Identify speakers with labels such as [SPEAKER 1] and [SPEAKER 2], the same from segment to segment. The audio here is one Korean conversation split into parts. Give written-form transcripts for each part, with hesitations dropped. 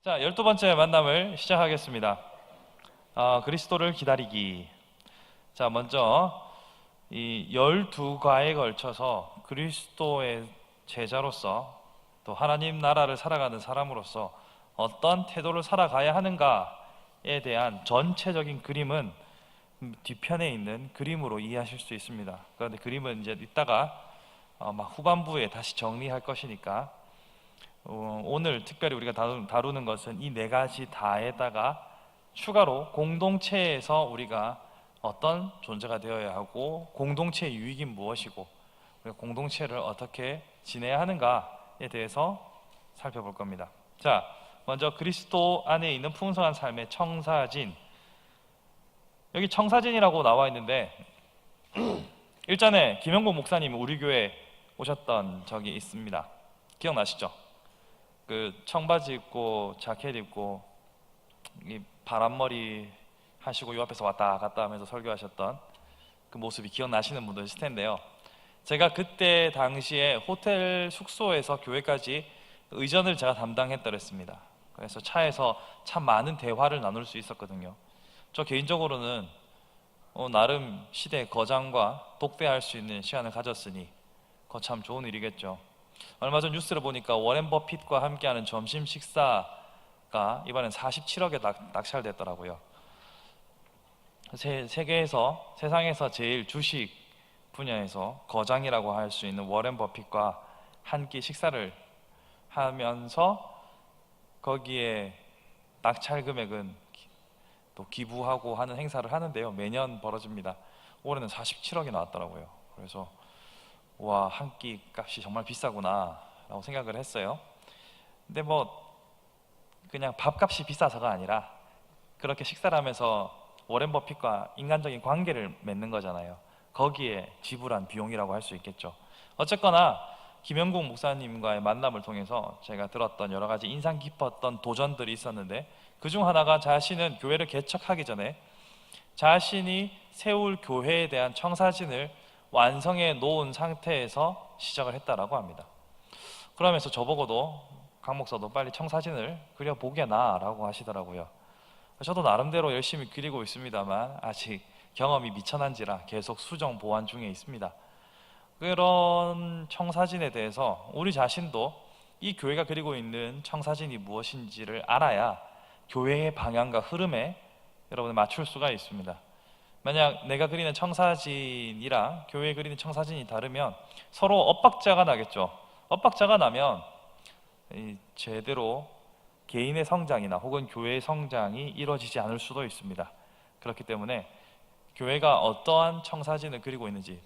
[SPEAKER 1] 자, 12번째 만남을 시작하겠습니다. 그리스도를 기다리기. 자, 먼저 이 12과에 걸쳐서 그리스도의 제자로서 또 하나님 나라를 살아가는 사람으로서 어떤 태도를 살아가야 하는가에 대한 전체적인 그림은 뒤편에 있는 그림으로 이해하실 수 있습니다. 그런데 그림은 이제 이따가 막 후반부에 다시 정리할 것이니까 오늘 특별히 우리가 다루는 것은 이 네 가지 다에다가 추가로 공동체에서 우리가 어떤 존재가 되어야 하고 공동체의 유익이 무엇이고 우리가 공동체를 어떻게 지내야 하는가에 대해서 살펴볼 겁니다. 자, 먼저 그리스도 안에 있는 풍성한 삶의 청사진. 여기 청사진이라고 나와 있는데 일전에 김영국 목사님이 우리 교회 오셨던 적이 있습니다. 기억나시죠? 그 청바지 입고 자켓 입고 이 바람머리 하시고 요 앞에서 왔다 갔다 하면서 설교하셨던 그 모습이 기억나시는 분도 있을 텐데요. 제가 그때 당시에 호텔 숙소에서 교회까지 의전을 제가 담당했더랬습니다. 그래서 차에서 참 많은 대화를 나눌 수 있었거든요. 저 개인적으로는 나름 시대의 거장과 독대할 수 있는 시간을 가졌으니 그거 참 좋은 일이겠죠. 얼마 전 뉴스를 보니까 워렌 버핏과 함께하는 점심 식사가 이번엔 47억에 낙찰됐더라고요. 세상에서 제일 주식 분야에서 거장이라고 할 수 있는 워렌 버핏과 한 끼 식사를 하면서 거기에 낙찰 금액은 또 기부하고 하는 행사를 하는데요. 매년 벌어집니다. 올해는 47억이 나왔더라고요. 그래서 와, 한 끼 값이 정말 비싸구나 라고 생각을 했어요. 근데 그냥 밥값이 비싸서가 아니라 그렇게 식사를 하면서 워렌 버핏과 인간적인 관계를 맺는 거잖아요. 거기에 지불한 비용이라고 할 수 있겠죠. 어쨌거나 김영국 목사님과의 만남을 통해서 제가 들었던 여러 가지 인상 깊었던 도전들이 있었는데 그중 하나가 자신은 교회를 개척하기 전에 자신이 세울 교회에 대한 청사진을 완성해 놓은 상태에서 시작을 했다라고 합니다. 그러면서 저보고도 강 목사도 빨리 청사진을 그려보게나 라고 하시더라고요. 저도 나름대로 열심히 그리고 있습니다만 아직 경험이 미천한지라 계속 수정 보완 중에 있습니다. 그런 청사진에 대해서 우리 자신도 이 교회가 그리고 있는 청사진이 무엇인지를 알아야 교회의 방향과 흐름에 여러분을 맞출 수가 있습니다. 만약 내가 그리는 청사진이랑 교회에 그리는 청사진이 다르면 서로 엇박자가 나겠죠. 엇박자가 나면 제대로 개인의 성장이나 혹은 교회의 성장이 이루어지지 않을 수도 있습니다. 그렇기 때문에 교회가 어떠한 청사진을 그리고 있는지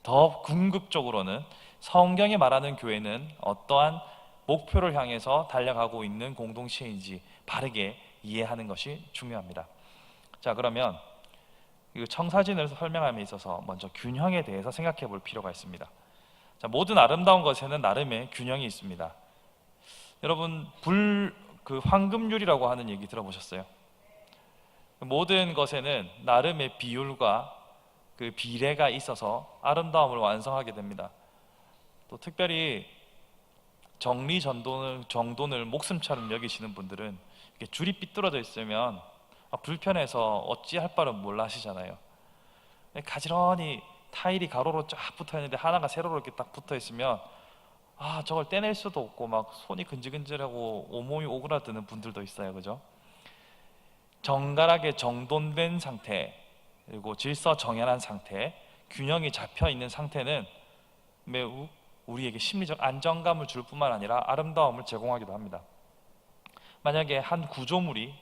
[SPEAKER 1] 더 궁극적으로는 성경이 말하는 교회는 어떠한 목표를 향해서 달려가고 있는 공동체인지 바르게 이해하는 것이 중요합니다. 자, 그러면 이 청사진을 설명함에 있어서 먼저 균형에 대해서 생각해 볼 필요가 있습니다. 자, 모든 아름다운 것에는 나름의 균형이 있습니다. 여러분 황금률이라고 하는 얘기 들어보셨어요? 모든 것에는 나름의 비율과 그 비례가 있어서 아름다움을 완성하게 됩니다. 또 특별히 정돈을 목숨처럼 여기시는 분들은 이렇게 줄이 삐뚤어져 있으면 불편해서 어찌할 바를 몰라 하시잖아요. 가지런히 타일이 가로로 쫙 붙어 있는데 하나가 세로로 이렇게 딱 붙어 있으면 저걸 떼낼 수도 없고 막 손이 근질근질하고 온몸이 오그라드는 분들도 있어요. 그죠? 정갈하게 정돈된 상태, 그리고 질서 정연한 상태, 균형이 잡혀 있는 상태는 매우 우리에게 심리적 안정감을 줄 뿐만 아니라 아름다움을 제공하기도 합니다. 만약에 한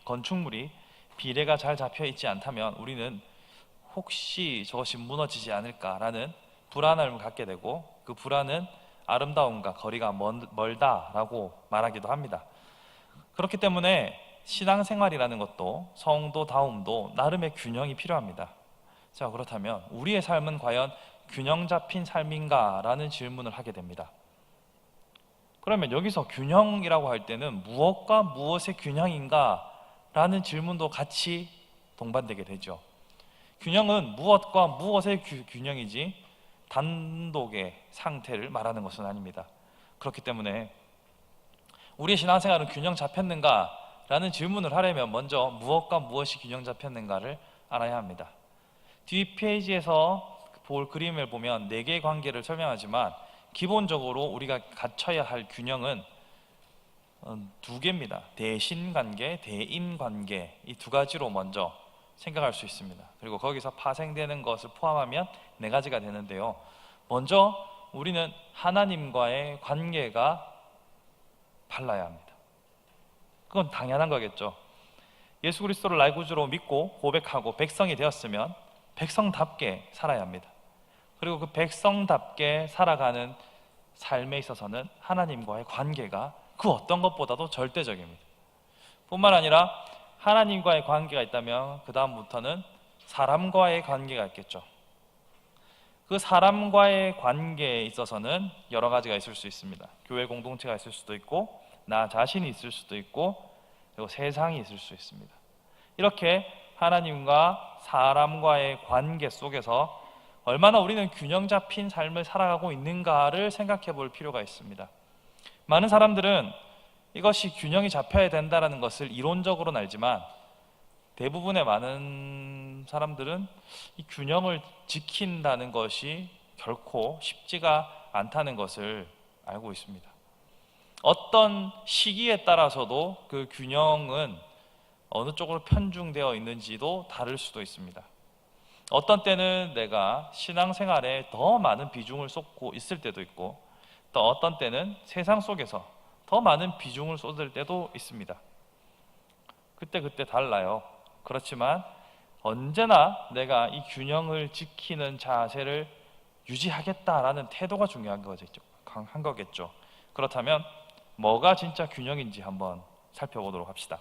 [SPEAKER 1] 건축물이 비례가 잘 잡혀 있지 않다면 우리는 혹시 저것이 무너지지 않을까라는 불안함을 갖게 되고 그 불안은 아름다움과 거리가 멀다라고 말하기도 합니다. 그렇기 때문에 신앙생활이라는 것도 성도다움도 나름의 균형이 필요합니다. 자, 그렇다면 우리의 삶은 과연 균형 잡힌 삶인가라는 질문을 하게 됩니다. 그러면 여기서 균형이라고 할 때는 무엇과 무엇의 균형인가 라는 질문도 같이 동반되게 되죠. 균형은 무엇과 무엇의 균형이지 단독의 상태를 말하는 것은 아닙니다. 그렇기 때문에 우리의 신앙생활은 균형 잡혔는가 라는 질문을 하려면 먼저 무엇과 무엇이 균형 잡혔는가를 알아야 합니다. 뒷페이지에서 볼 그림을 보면 4개의 관계를 설명하지만 기본적으로 우리가 갖춰야 할 균형은 2개입니다. 대신관계, 대인관계, 이 2가지로 먼저 생각할 수 있습니다. 그리고 거기서 파생되는 것을 포함하면 4가지가 되는데요. 먼저 우리는 하나님과의 관계가 발라야 합니다. 그건 당연한 거겠죠. 예수 그리스도를 나의 구주로 믿고 고백하고 백성이 되었으면 백성답게 살아야 합니다. 그리고 그 백성답게 살아가는 삶에 있어서는 하나님과의 관계가 그 어떤 것보다도 절대적입니다. 뿐만 아니라 하나님과의 관계가 있다면 그 다음부터는 사람과의 관계가 있겠죠. 그 사람과의 관계에 있어서는 여러 가지가 있을 수 있습니다. 교회 공동체가 있을 수도 있고 나 자신이 있을 수도 있고 그리고 세상이 있을 수 있습니다. 이렇게 하나님과 사람과의 관계 속에서 얼마나 우리는 균형 잡힌 삶을 살아가고 있는가를 생각해 볼 필요가 있습니다. 많은 사람들은 이것이 균형이 잡혀야 된다는 것을 이론적으로는 알지만 대부분의 많은 사람들은 이 균형을 지킨다는 것이 결코 쉽지가 않다는 것을 알고 있습니다. 어떤 시기에 따라서도 그 균형은 어느 쪽으로 편중되어 있는지도 다를 수도 있습니다. 어떤 때는 내가 신앙생활에 더 많은 비중을 쏟고 있을 때도 있고 또 어떤 때는 세상 속에서 더 많은 비중을 쏟을 때도 있습니다. 그때 달라요. 그렇지만 언제나 내가 이 균형을 지키는 자세를 유지하겠다라는 태도가 중요한 거겠죠. 그렇다면 뭐가 진짜 균형인지 한번 살펴보도록 합시다.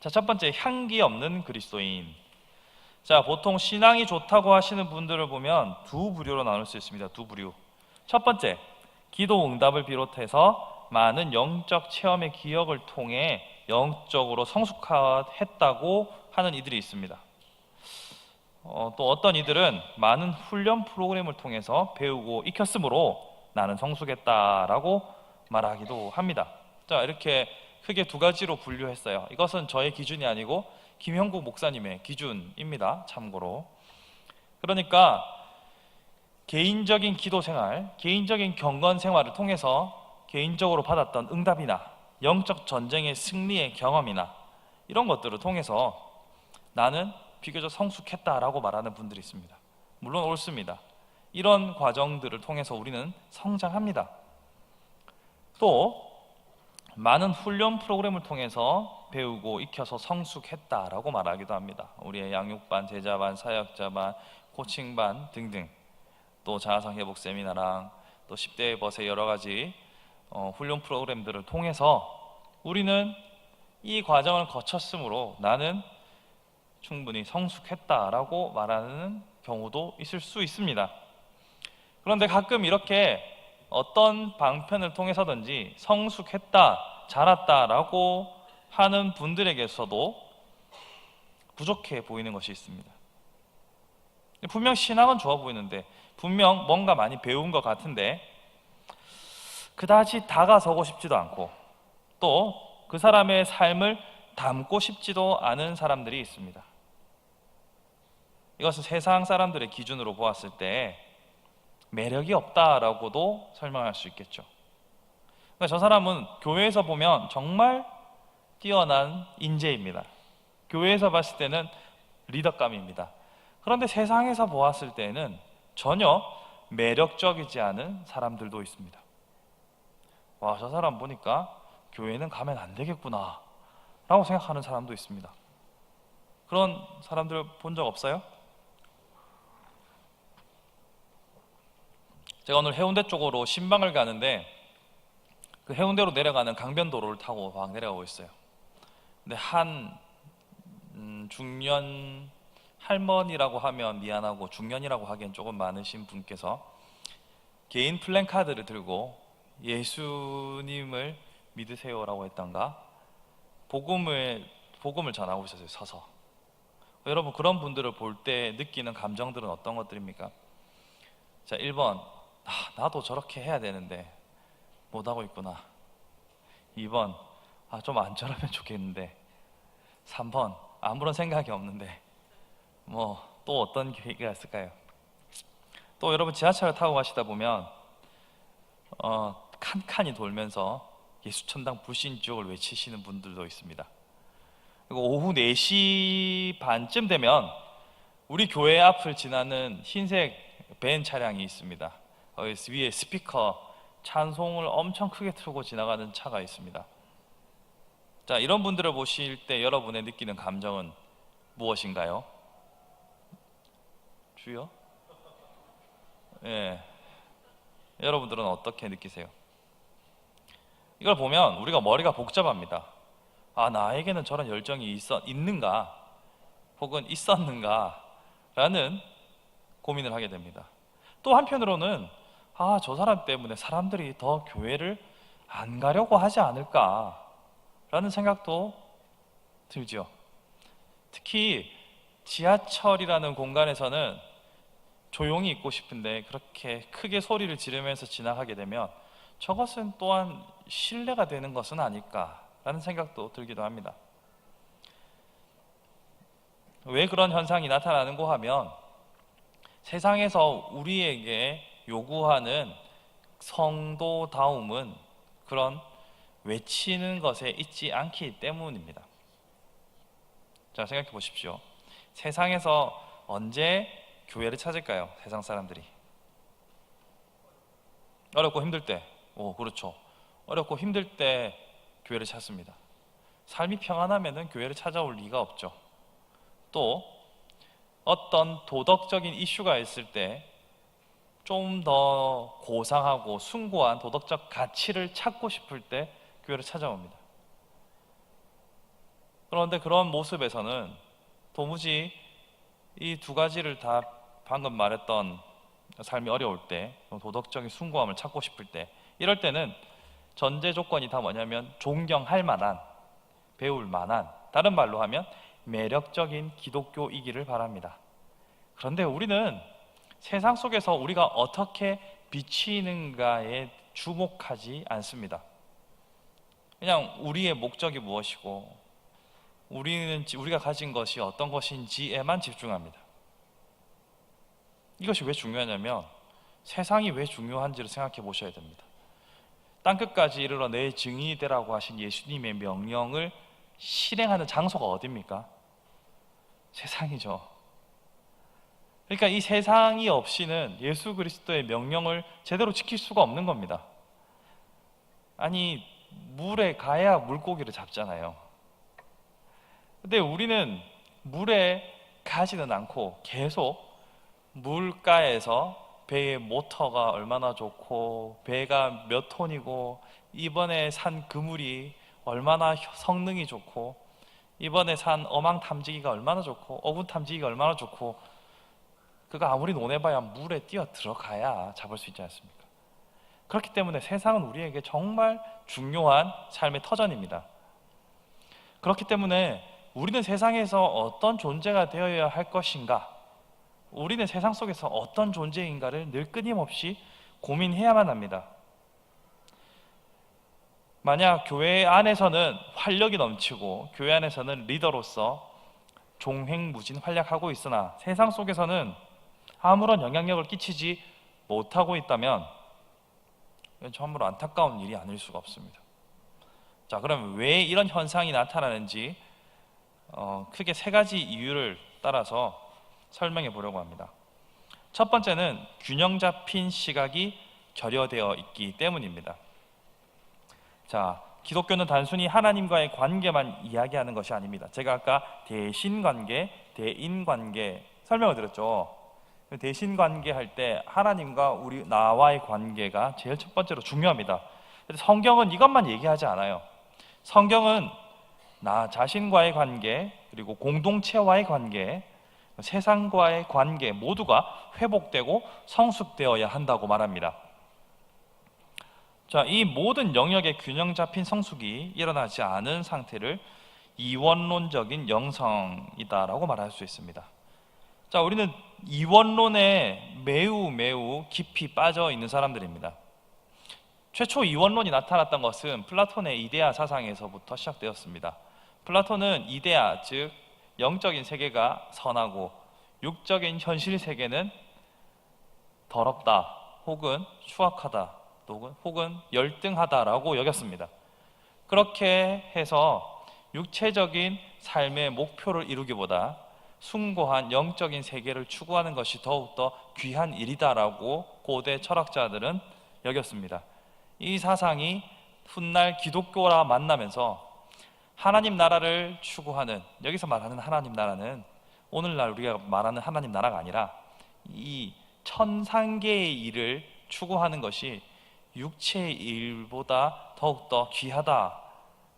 [SPEAKER 1] 자, 첫 번째, 향기 없는 그리스도인. 자, 보통 신앙이 좋다고 하시는 분들을 보면 2부류로 나눌 수 있습니다. 2부류. 첫 번째, 기도 응답을 비롯해서 많은 영적 체험의 기억을 통해 영적으로 성숙했다고 하는 이들이 있습니다. 또 어떤 이들은 많은 훈련 프로그램을 통해서 배우고 익혔으므로 나는 성숙했다라고 말하기도 합니다. 자, 이렇게 크게 2가지로 분류했어요. 이것은 저의 기준이 아니고 김형국 목사님의 기준입니다. 참고로. 그러니까 개인적인 기도 생활, 개인적인 경건 생활을 통해서 개인적으로 받았던 응답이나 영적 전쟁의 승리의 경험이나 이런 것들을 통해서 나는 비교적 성숙했다라고 말하는 분들이 있습니다. 물론 옳습니다. 이런 과정들을 통해서 우리는 성장합니다. 또 많은 훈련 프로그램을 통해서 배우고 익혀서 성숙했다라고 말하기도 합니다. 우리의 양육반, 제자반, 사역자반, 코칭반 등등, 또 자아상 회복 세미나랑 또 10대 벗의 여러 가지 훈련 프로그램들을 통해서 우리는 이 과정을 거쳤으므로 나는 충분히 성숙했다라고 말하는 경우도 있을 수 있습니다. 그런데 가끔 이렇게 어떤 방편을 통해서든지 성숙했다, 자랐다라고 하는 분들에게서도 부족해 보이는 것이 있습니다. 분명 신앙은 좋아 보이는데, 분명 뭔가 많이 배운 것 같은데 그다지 다가서고 싶지도 않고 또 그 사람의 삶을 담고 싶지도 않은 사람들이 있습니다. 이것은 세상 사람들의 기준으로 보았을 때 매력이 없다라고도 설명할 수 있겠죠. 그러니까 저 사람은 교회에서 보면 정말 뛰어난 인재입니다. 교회에서 봤을 때는 리더감입니다. 그런데 세상에서 보았을 때는 전혀 매력적이지 않은 사람들도 있습니다. 와, 저 사람 보니까 교회는 가면 안 되겠구나 라고 생각하는 사람도 있습니다. 그런 사람들 본 적 없어요? 제가 오늘 해운대 쪽으로 신방을 가는데 그 해운대로 내려가는 강변도로를 타고 막 내려가고 있어요. 근데 한 중년 할머니라고 하면 미안하고 중년이라고 하기엔 조금 많으신 분께서 개인 플랜카드를 들고 예수님을 믿으세요라고 했던가 복음을 전하고 있었어요. 서서. 여러분, 그런 분들을 볼 때 느끼는 감정들은 어떤 것들입니까? 자, 1번, 나도 저렇게 해야 되는데 못하고 있구나. 2번, 좀 안 저러면 좋겠는데. 3번, 아무런 생각이 없는데. 또 어떤 계기가 있을까요? 또 여러분, 지하철을 타고 가시다 보면 칸칸이 돌면서 예수천당 불신지옥을 외치시는 분들도 있습니다. 그리고 오후 4시 반쯤 되면 우리 교회 앞을 지나는 흰색 벤 차량이 있습니다. 위에 스피커 찬송을 엄청 크게 틀고 지나가는 차가 있습니다. 자, 이런 분들을 보실 때 여러분의 느끼는 감정은 무엇인가요? 주여? 예. 여러분들은 어떻게 느끼세요? 이걸 보면 우리가 머리가 복잡합니다. 나에게는 저런 열정이 있는가? 혹은 있었는가? 라는 고민을 하게 됩니다. 또 한편으로는 저 사람 때문에 사람들이 더 교회를 안 가려고 하지 않을까? 라는 생각도 들죠. 특히 지하철이라는 공간에서는 조용히 있고 싶은데 그렇게 크게 소리를 지르면서 지나가게 되면 저것은 또한 신뢰가 되는 것은 아닐까라는 생각도 들기도 합니다. 왜 그런 현상이 나타나는고 하면 세상에서 우리에게 요구하는 성도다움은 그런 외치는 것에 있지 않기 때문입니다. 자, 생각해 보십시오. 세상에서 언제 교회를 찾을까요? 세상 사람들이 어렵고 힘들 때, 그렇죠. 어렵고 힘들 때 교회를 찾습니다. 삶이 평안하면 교회를 찾아올 리가 없죠. 또 어떤 도덕적인 이슈가 있을 때 좀 더 고상하고 숭고한 도덕적 가치를 찾고 싶을 때 교회를 찾아옵니다. 그런데 그런 모습에서는 도무지 이 두 가지를 다 방금 말했던 삶이 어려울 때, 도덕적인 숭고함을 찾고 싶을 때, 이럴 때는 전제 조건이 다 뭐냐면 존경할 만한, 배울 만한, 다른 말로 하면 매력적인 기독교이기를 바랍니다. 그런데 우리는 세상 속에서 우리가 어떻게 비치는가에 주목하지 않습니다. 그냥 우리의 목적이 무엇이고 우리가 가진 것이 어떤 것인지에만 집중합니다. 이것이 왜 중요하냐면 세상이 왜 중요한지를 생각해 보셔야 됩니다. 땅끝까지 이르러 내 증인이 되라고 하신 예수님의 명령을 실행하는 장소가 어디입니까? 세상이죠. 그러니까 이 세상이 없이는 예수 그리스도의 명령을 제대로 지킬 수가 없는 겁니다. 아니, 물에 가야 물고기를 잡잖아요. 근데 우리는 물에 가지는 않고 계속 물가에서 배의 모터가 얼마나 좋고 배가 몇 톤이고 이번에 산 그물이 얼마나 성능이 좋고 이번에 산 어망 탐지기가 얼마나 좋고 어군 탐지기가 얼마나 좋고 그가 아무리 논해봐야 물에 뛰어 들어가야 잡을 수 있지 않습니까? 그렇기 때문에 세상은 우리에게 정말 중요한 삶의 터전입니다. 그렇기 때문에 우리는 세상에서 어떤 존재가 되어야 할 것인가, 우리는 세상 속에서 어떤 존재인가를 늘 끊임없이 고민해야만 합니다. 만약 교회 안에서는 활력이 넘치고 교회 안에서는 리더로서 종횡무진 활약하고 있으나 세상 속에서는 아무런 영향력을 끼치지 못하고 있다면 이건 참으로 안타까운 일이 아닐 수가 없습니다. 자, 그럼 왜 이런 현상이 나타나는지 크게 3가지 이유를 따라서 설명해 보려고 합니다. 첫 번째는 균형 잡힌 시각이 결여되어 있기 때문입니다. 자, 기독교는 단순히 하나님과의 관계만 이야기하는 것이 아닙니다. 제가 아까 대신관계, 대인관계 설명을 드렸죠. 대신관계 할 때 하나님과 나와의 관계가 제일 첫 번째로 중요합니다. 성경은 이것만 얘기하지 않아요. 성경은 나 자신과의 관계, 그리고 공동체와의 관계, 세상과의 관계 모두가 회복되고 성숙되어야 한다고 말합니다. 자, 이 모든 영역의 균형 잡힌 성숙이 일어나지 않은 상태를 이원론적인 영성이다라고 말할 수 있습니다. 자, 우리는 이원론에 매우 깊이 빠져 있는 사람들입니다. 최초 이원론이 나타났던 것은 플라톤의 이데아 사상에서부터 시작되었습니다. 플라톤은 이데아, 즉 영적인 세계가 선하고 육적인 현실 세계는 더럽다, 혹은 추악하다, 혹은 열등하다라고 여겼습니다. 그렇게 해서 육체적인 삶의 목표를 이루기보다 숭고한 영적인 세계를 추구하는 것이 더욱더 귀한 일이다라고 고대 철학자들은 여겼습니다. 이 사상이 훗날 기독교와 만나면서 하나님 나라를 추구하는, 여기서 말하는 하나님 나라는 오늘날 우리가 말하는 하나님 나라가 아니라 이 천상계의 일을 추구하는 것이 육체의 일보다 더욱더 귀하다,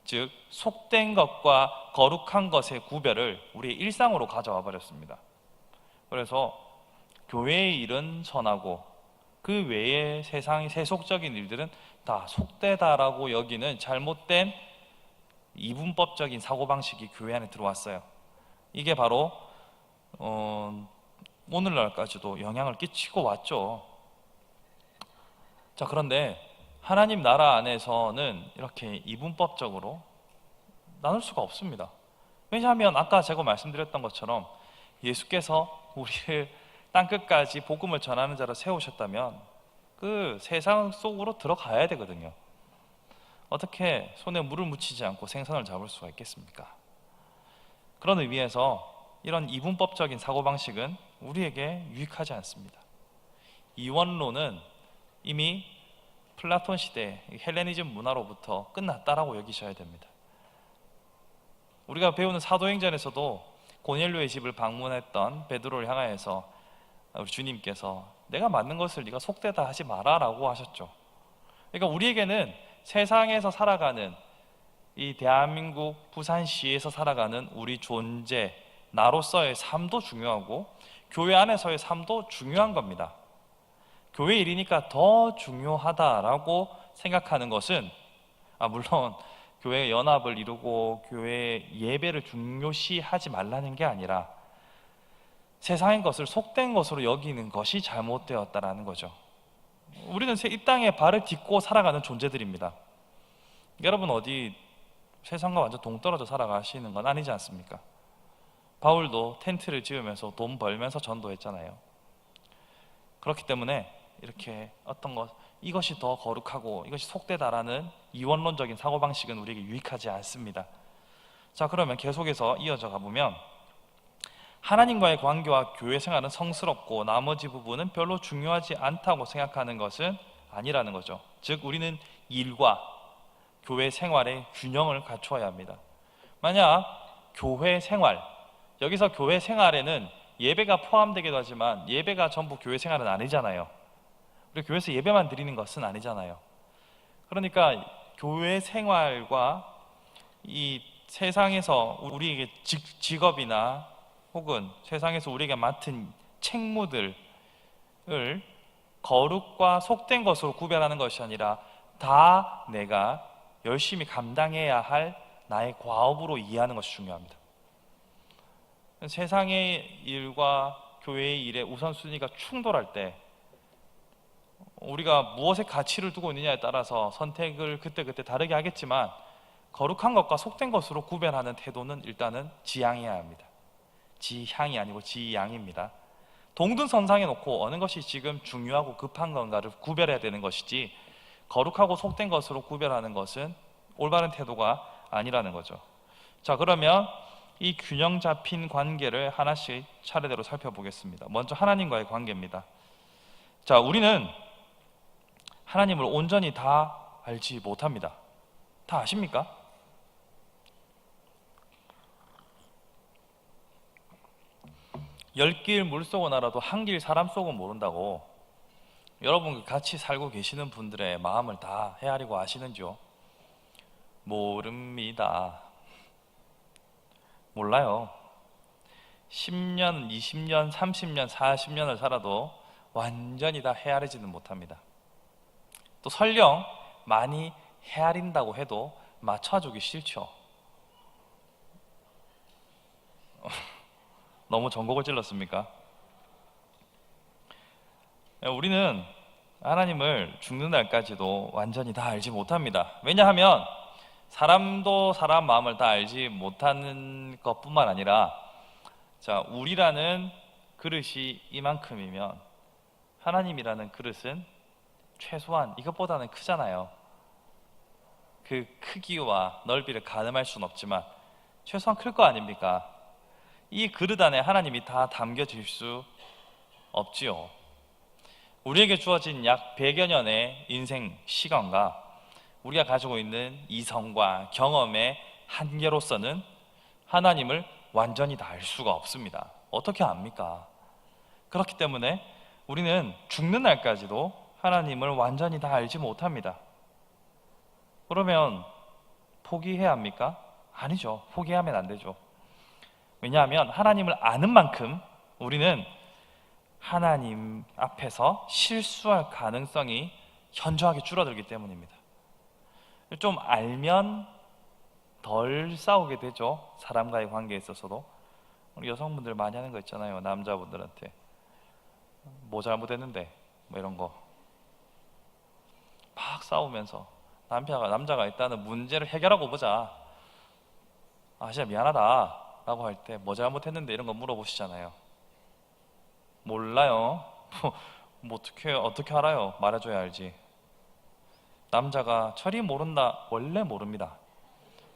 [SPEAKER 1] 즉 속된 것과 거룩한 것의 구별을 우리의 일상으로 가져와 버렸습니다. 그래서 교회의 일은 선하고 그 외의 세상의 세속적인 일들은 다 속되다라고 여기는 잘못된 이분법적인 사고방식이 교회 안에 들어왔어요. 이게 바로 오늘날까지도 영향을 끼치고 왔죠. 자, 그런데 하나님 나라 안에서는 이렇게 이분법적으로 나눌 수가 없습니다. 왜냐하면 아까 제가 말씀드렸던 것처럼 예수께서 우리를 땅끝까지 복음을 전하는 자로 세우셨다면 그 세상 속으로 들어가야 되거든요. 어떻게 손에 물을 묻히지 않고 생선을 잡을 수가 있겠습니까? 그런 의미에서 이런 이분법적인 사고방식은 우리에게 유익하지 않습니다. 이원론은 이미 플라톤 시대 헬레니즘 문화로부터 끝났다라고 여기셔야 됩니다. 우리가 배우는 사도행전에서도 고넬료의 집을 방문했던 베드로를 향하여서 우리 주님께서 내가 맞는 것을 네가 속되다 하지 마라 라고 하셨죠. 그러니까 우리에게는 세상에서 살아가는 이 대한민국 부산시에서 살아가는 우리 존재, 나로서의 삶도 중요하고 교회 안에서의 삶도 중요한 겁니다. 교회 일이니까 더 중요하다라고 생각하는 것은 물론 교회 연합을 이루고 교회 예배를 중요시하지 말라는 게 아니라 세상의 것을 속된 것으로 여기는 것이 잘못되었다라는 거죠. 우리는 이 땅에 발을 딛고 살아가는 존재들입니다. 여러분 어디 세상과 완전 동떨어져 살아가시는 건 아니지 않습니까? 바울도 텐트를 지으면서 돈 벌면서 전도했잖아요. 그렇기 때문에 이렇게 어떤 것, 이것이 더 거룩하고 이것이 속되다라는 이원론적인 사고방식은 우리에게 유익하지 않습니다. 자, 그러면 계속해서 이어져 가보면 하나님과의 관계와 교회 생활은 성스럽고 나머지 부분은 별로 중요하지 않다고 생각하는 것은 아니라는 거죠. 즉 우리는 일과 교회 생활의 균형을 갖추어야 합니다. 만약 교회 생활, 여기서 교회 생활에는 예배가 포함되기도 하지만 예배가 전부 교회 생활은 아니잖아요. 우리 교회에서 예배만 드리는 것은 아니잖아요. 그러니까 교회 생활과 이 세상에서 우리에게 직업이나 혹은 세상에서 우리에게 맡은 책무들을 거룩과 속된 것으로 구별하는 것이 아니라 다 내가 열심히 감당해야 할 나의 과업으로 이해하는 것이 중요합니다. 세상의 일과 교회의 일의 우선순위가 충돌할 때 우리가 무엇에 가치를 두고 있느냐에 따라서 선택을 그때그때 다르게 하겠지만 거룩한 것과 속된 것으로 구별하는 태도는 일단은 지향해야 합니다. 지향이 아니고 지양입니다. 동등선상에 놓고 어느 것이 지금 중요하고 급한 건가를 구별해야 되는 것이지 거룩하고 속된 것으로 구별하는 것은 올바른 태도가 아니라는 거죠. 자, 그러면 이 균형 잡힌 관계를 하나씩 차례대로 살펴보겠습니다. 먼저 하나님과의 관계입니다. 자, 우리는 하나님을 온전히 다 알지 못합니다. 다 아십니까? 열 길 물속은 알아도 한 길 사람 속은 모른다고 여러분 같이 살고 계시는 분들의 마음을 다 헤아리고 아시는지요? 모릅니다. 몰라요. 10년, 20년, 30년, 40년을 살아도 완전히 다 헤아리지는 못합니다. 또 설령 많이 헤아린다고 해도 맞춰주기 싫죠. 너무 전곡을 찔렀습니까? 우리는 하나님을 죽는 날까지도 완전히 다 알지 못합니다. 왜냐하면 사람도 사람 마음을 다 알지 못하는 것뿐만 아니라, 자, 우리라는 그릇이 이만큼이면 하나님이라는 그릇은 최소한 이것보다는 크잖아요. 그 크기와 넓이를 가늠할 수는 없지만 최소한 클 거 아닙니까? 이 그릇 안에 하나님이 다 담겨질 수 없지요. 우리에게 주어진 약 100여 년의 인생 시간과 우리가 가지고 있는 이성과 경험의 한계로서는 하나님을 완전히 다 알 수가 없습니다. 어떻게 압니까? 그렇기 때문에 우리는 죽는 날까지도 하나님을 완전히 다 알지 못합니다. 그러면 포기해야 합니까? 아니죠. 포기하면 안 되죠. 왜냐하면 하나님을 아는 만큼 우리는 하나님 앞에서 실수할 가능성이 현저하게 줄어들기 때문입니다. 좀 알면 덜 싸우게 되죠. 사람과의 관계에 있어서도. 우리 여성분들 많이 하는 거 있잖아요. 남자분들한테 뭐 잘못했는데 뭐 이런 거 막 싸우면서 남자가 일단은 문제를 해결하고 보자. 아 진짜 미안하다 라고 할 때 뭐 잘못했는데 이런 거 물어보시잖아요. 몰라요. 뭐 어떻게 알아요? 말해줘야 알지. 남자가 철이 모른다. 원래 모릅니다.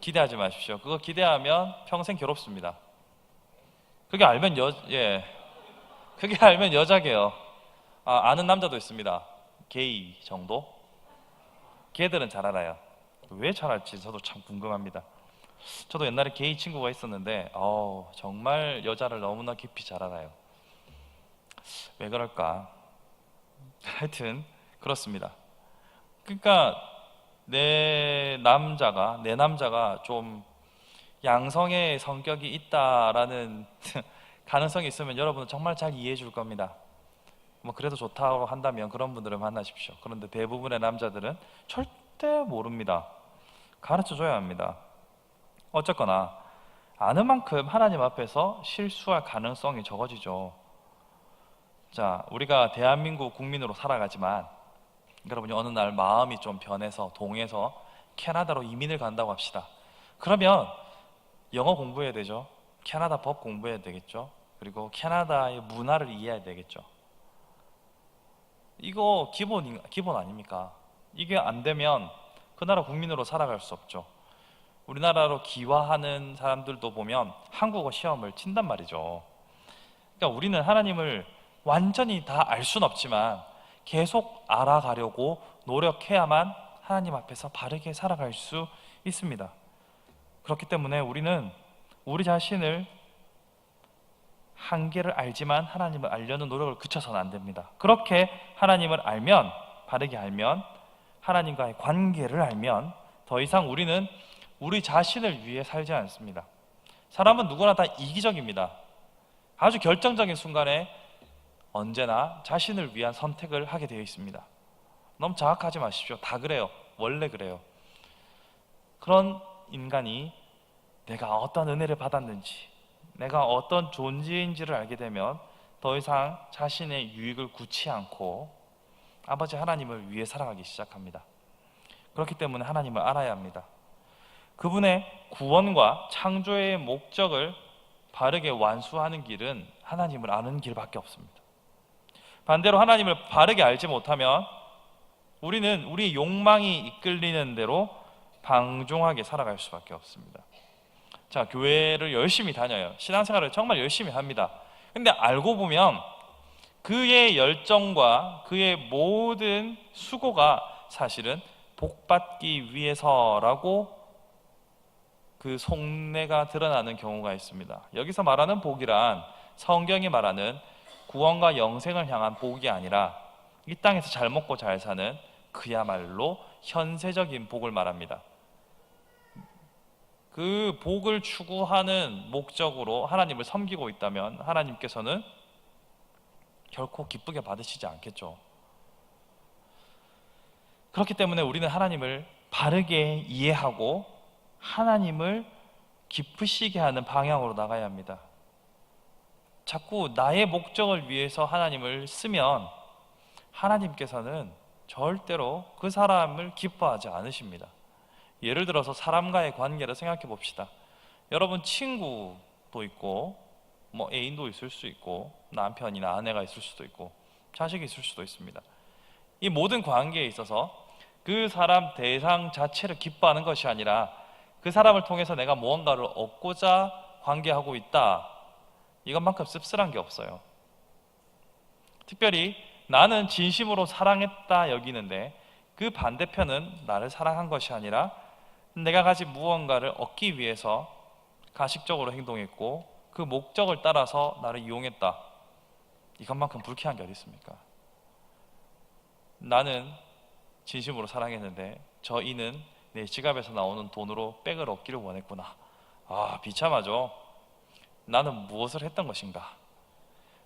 [SPEAKER 1] 기대하지 마십시오. 그거 기대하면 평생 괴롭습니다. 그게 알면 그게 알면 여자게요. 아는 남자도 있습니다. 게이 정도? 걔들은 잘 알아요. 왜 잘 알지 저도 참 궁금합니다. 저도 옛날에 게이 친구가 있었는데 정말 여자를 너무나 깊이 잘 알아요. 왜 그럴까? 하여튼 그렇습니다. 그러니까 내 남자가 좀 양성의 성격이 있다라는 가능성이 있으면 여러분은 정말 잘 이해해 줄 겁니다. 뭐 그래도 좋다고 한다면 그런 분들을 만나십시오. 그런데 대부분의 남자들은 절대 모릅니다. 가르쳐 줘야 합니다. 어쨌거나 아는 만큼 하나님 앞에서 실수할 가능성이 적어지죠. 자, 우리가 대한민국 국민으로 살아가지만 여러분이 어느 날 마음이 좀 변해서 동해서 캐나다로 이민을 간다고 합시다. 그러면 영어 공부해야 되죠. 캐나다 법 공부해야 되겠죠. 그리고 캐나다의 문화를 이해해야 되겠죠. 이거 기본 아닙니까? 이게 안 되면 그 나라 국민으로 살아갈 수 없죠. 우리나라로 귀화하는 사람들도 보면 한국어 시험을 친단 말이죠. 그러니까 우리는 하나님을 완전히 다 알 수는 없지만 계속 알아가려고 노력해야만 하나님 앞에서 바르게 살아갈 수 있습니다. 그렇기 때문에 우리는 우리 자신을 한계를 알지만 하나님을 알려는 노력을 그쳐서는 안 됩니다. 그렇게 하나님을 알면, 바르게 알면, 하나님과의 관계를 알면 더 이상 우리는 우리 자신을 위해 살지 않습니다. 사람은 누구나 다 이기적입니다. 아주 결정적인 순간에 언제나 자신을 위한 선택을 하게 되어 있습니다. 너무 자학하지 마십시오. 다 그래요. 원래 그래요. 그런 인간이 내가 어떤 은혜를 받았는지, 내가 어떤 존재인지를 알게 되면 더 이상 자신의 유익을 굳지 않고 아버지 하나님을 위해 살아가기 시작합니다. 그렇기 때문에 하나님을 알아야 합니다. 그분의 구원과 창조의 목적을 바르게 완수하는 길은 하나님을 아는 길밖에 없습니다. 반대로 하나님을 바르게 알지 못하면 우리는 우리의 욕망이 이끌리는 대로 방종하게 살아갈 수밖에 없습니다. 자, 교회를 열심히 다녀요. 신앙생활을 정말 열심히 합니다. 근데 알고 보면 그의 열정과 그의 모든 수고가 사실은 복받기 위해서라고 그 속내가 드러나는 경우가 있습니다. 여기서 말하는 복이란 성경이 말하는 구원과 영생을 향한 복이 아니라 이 땅에서 잘 먹고 잘 사는 그야말로 현세적인 복을 말합니다. 그 복을 추구하는 목적으로 하나님을 섬기고 있다면 하나님께서는 결코 기쁘게 받으시지 않겠죠. 그렇기 때문에 우리는 하나님을 바르게 이해하고 하나님을 기쁘시게 하는 방향으로 나가야 합니다. 자꾸 나의 목적을 위해서 하나님을 쓰면 하나님께서는 절대로 그 사람을 기뻐하지 않으십니다. 예를 들어서 사람과의 관계를 생각해 봅시다. 여러분 친구도 있고 뭐 애인도 있을 수 있고 남편이나 아내가 있을 수도 있고 자식이 있을 수도 있습니다. 이 모든 관계에 있어서 그 사람 대상 자체를 기뻐하는 것이 아니라 그 사람을 통해서 내가 무언가를 얻고자 관계하고 있다, 이것만큼 씁쓸한 게 없어요. 특별히 나는 진심으로 사랑했다 여기는데 그 반대편은 나를 사랑한 것이 아니라 내가 가진 무언가를 얻기 위해서 가식적으로 행동했고 그 목적을 따라서 나를 이용했다, 이것만큼 불쾌한 게 어디 있습니까? 나는 진심으로 사랑했는데 저 이는 내 지갑에서 나오는 돈으로 백을 얻기를 원했구나. 아, 비참하죠. 나는 무엇을 했던 것인가?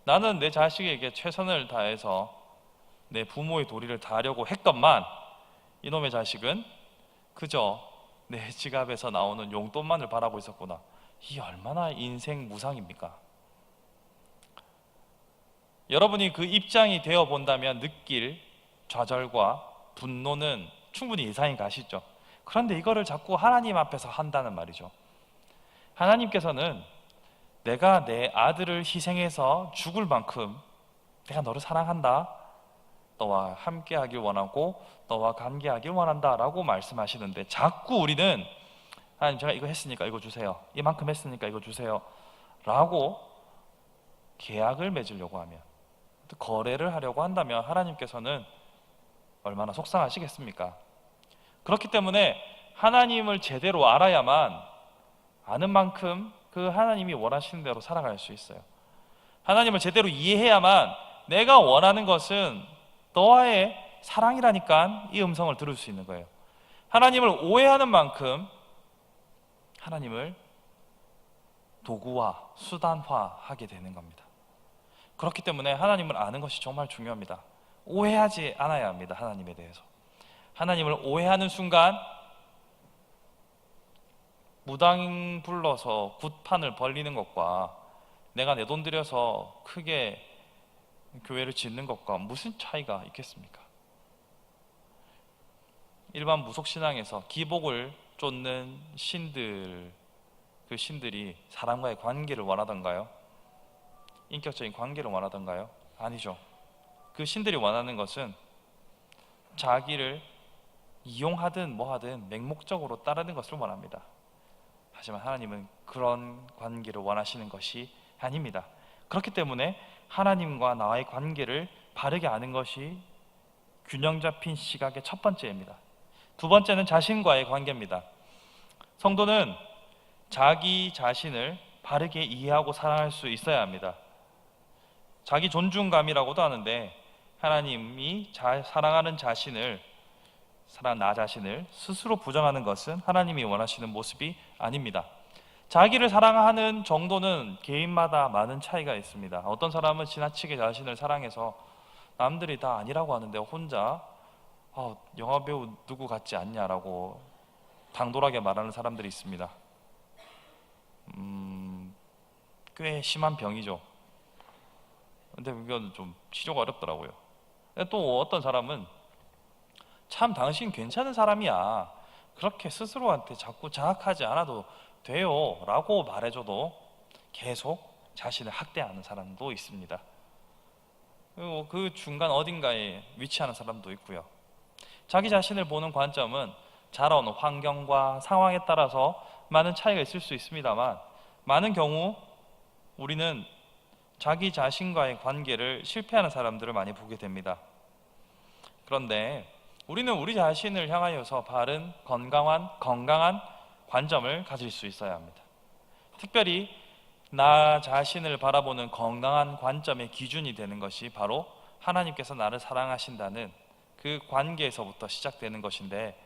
[SPEAKER 1] 나는 내 자식에게 최선을 다해서 내 부모의 도리를 다하려고 했건만 이놈의 자식은 그저 내 지갑에서 나오는 용돈만을 바라고 있었구나. 이 얼마나 인생 무상입니까? 여러분이 그 입장이 되어 본다면 느낄 좌절과 분노는 충분히 예상이 가시죠. 그런데 이거를 자꾸 하나님 앞에서 한다는 말이죠. 하나님께서는 내가 내 아들을 희생해서 죽을 만큼 내가 너를 사랑한다, 너와 함께하길 원하고 너와 관계하길 원한다 라고 말씀하시는데 자꾸 우리는 하나님 제가 이거 했으니까 이거 주세요, 이만큼 했으니까 이거 주세요 라고 계약을 맺으려고 하면, 거래를 하려고 한다면 하나님께서는 얼마나 속상하시겠습니까? 그렇기 때문에 하나님을 제대로 알아야만 아는 만큼 그 하나님이 원하시는 대로 살아갈 수 있어요. 하나님을 제대로 이해해야만 내가 원하는 것은 너와의 사랑이라니까 이 음성을 들을 수 있는 거예요. 하나님을 오해하는 만큼 하나님을 도구화, 수단화하게 되는 겁니다. 그렇기 때문에 하나님을 아는 것이 정말 중요합니다. 오해하지 않아야 합니다. 하나님에 대해서. 하나님을 오해하는 순간 무당 불러서 굿판을 벌리는 것과 내가 내 돈 들여서 크게 교회를 짓는 것과 무슨 차이가 있겠습니까? 일반 무속신앙에서 기복을 쫓는 신들, 그 신들이 사람과의 관계를 원하던가요? 인격적인 관계를 원하던가요? 아니죠. 그 신들이 원하는 것은 자기를 이용하든 뭐하든 맹목적으로 따르는 것을 원합니다. 하지만 하나님은 그런 관계를 원하시는 것이 아닙니다. 그렇기 때문에 하나님과 나의 관계를 바르게 아는 것이 균형 잡힌 시각의 첫 번째입니다. 두 번째는 자신과의 관계입니다. 성도는 자기 자신을 바르게 이해하고 사랑할 수 있어야 합니다. 자기 존중감이라고도 하는데 하나님이 사랑하는 나 자신을 스스로 부정하는 것은 하나님이 원하시는 모습이 아닙니다. 자기를 사랑하는 정도는 개인마다 많은 차이가 있습니다. 어떤 사람은 지나치게 자신을 사랑해서 남들이 다 아니라고 하는데 혼자 영화배우 누구 같지 않냐라고 당돌하게 말하는 사람들이 있습니다. 꽤 심한 병이죠. 근데 그건 좀 치료가 어렵더라고요. 또 어떤 사람은 참 당신 괜찮은 사람이야, 그렇게 스스로한테 자꾸 자학하지 않아도 돼요 라고 말해줘도 계속 자신을 학대하는 사람도 있습니다. 그리고 그 중간 어딘가에 위치하는 사람도 있고요. 자기 자신을 보는 관점은 자라온 환경과 상황에 따라서 많은 차이가 있을 수 있습니다만 많은 경우 우리는 자기 자신과의 관계를 실패하는 사람들을 많이 보게 됩니다. 그런데 우리는 우리 자신을 향하여서 바른 건강한 관점을 가질 수 있어야 합니다. 특별히 나 자신을 바라보는 건강한 관점의 기준이 되는 것이 바로 하나님께서 나를 사랑하신다는 그 관계에서부터 시작되는 것인데,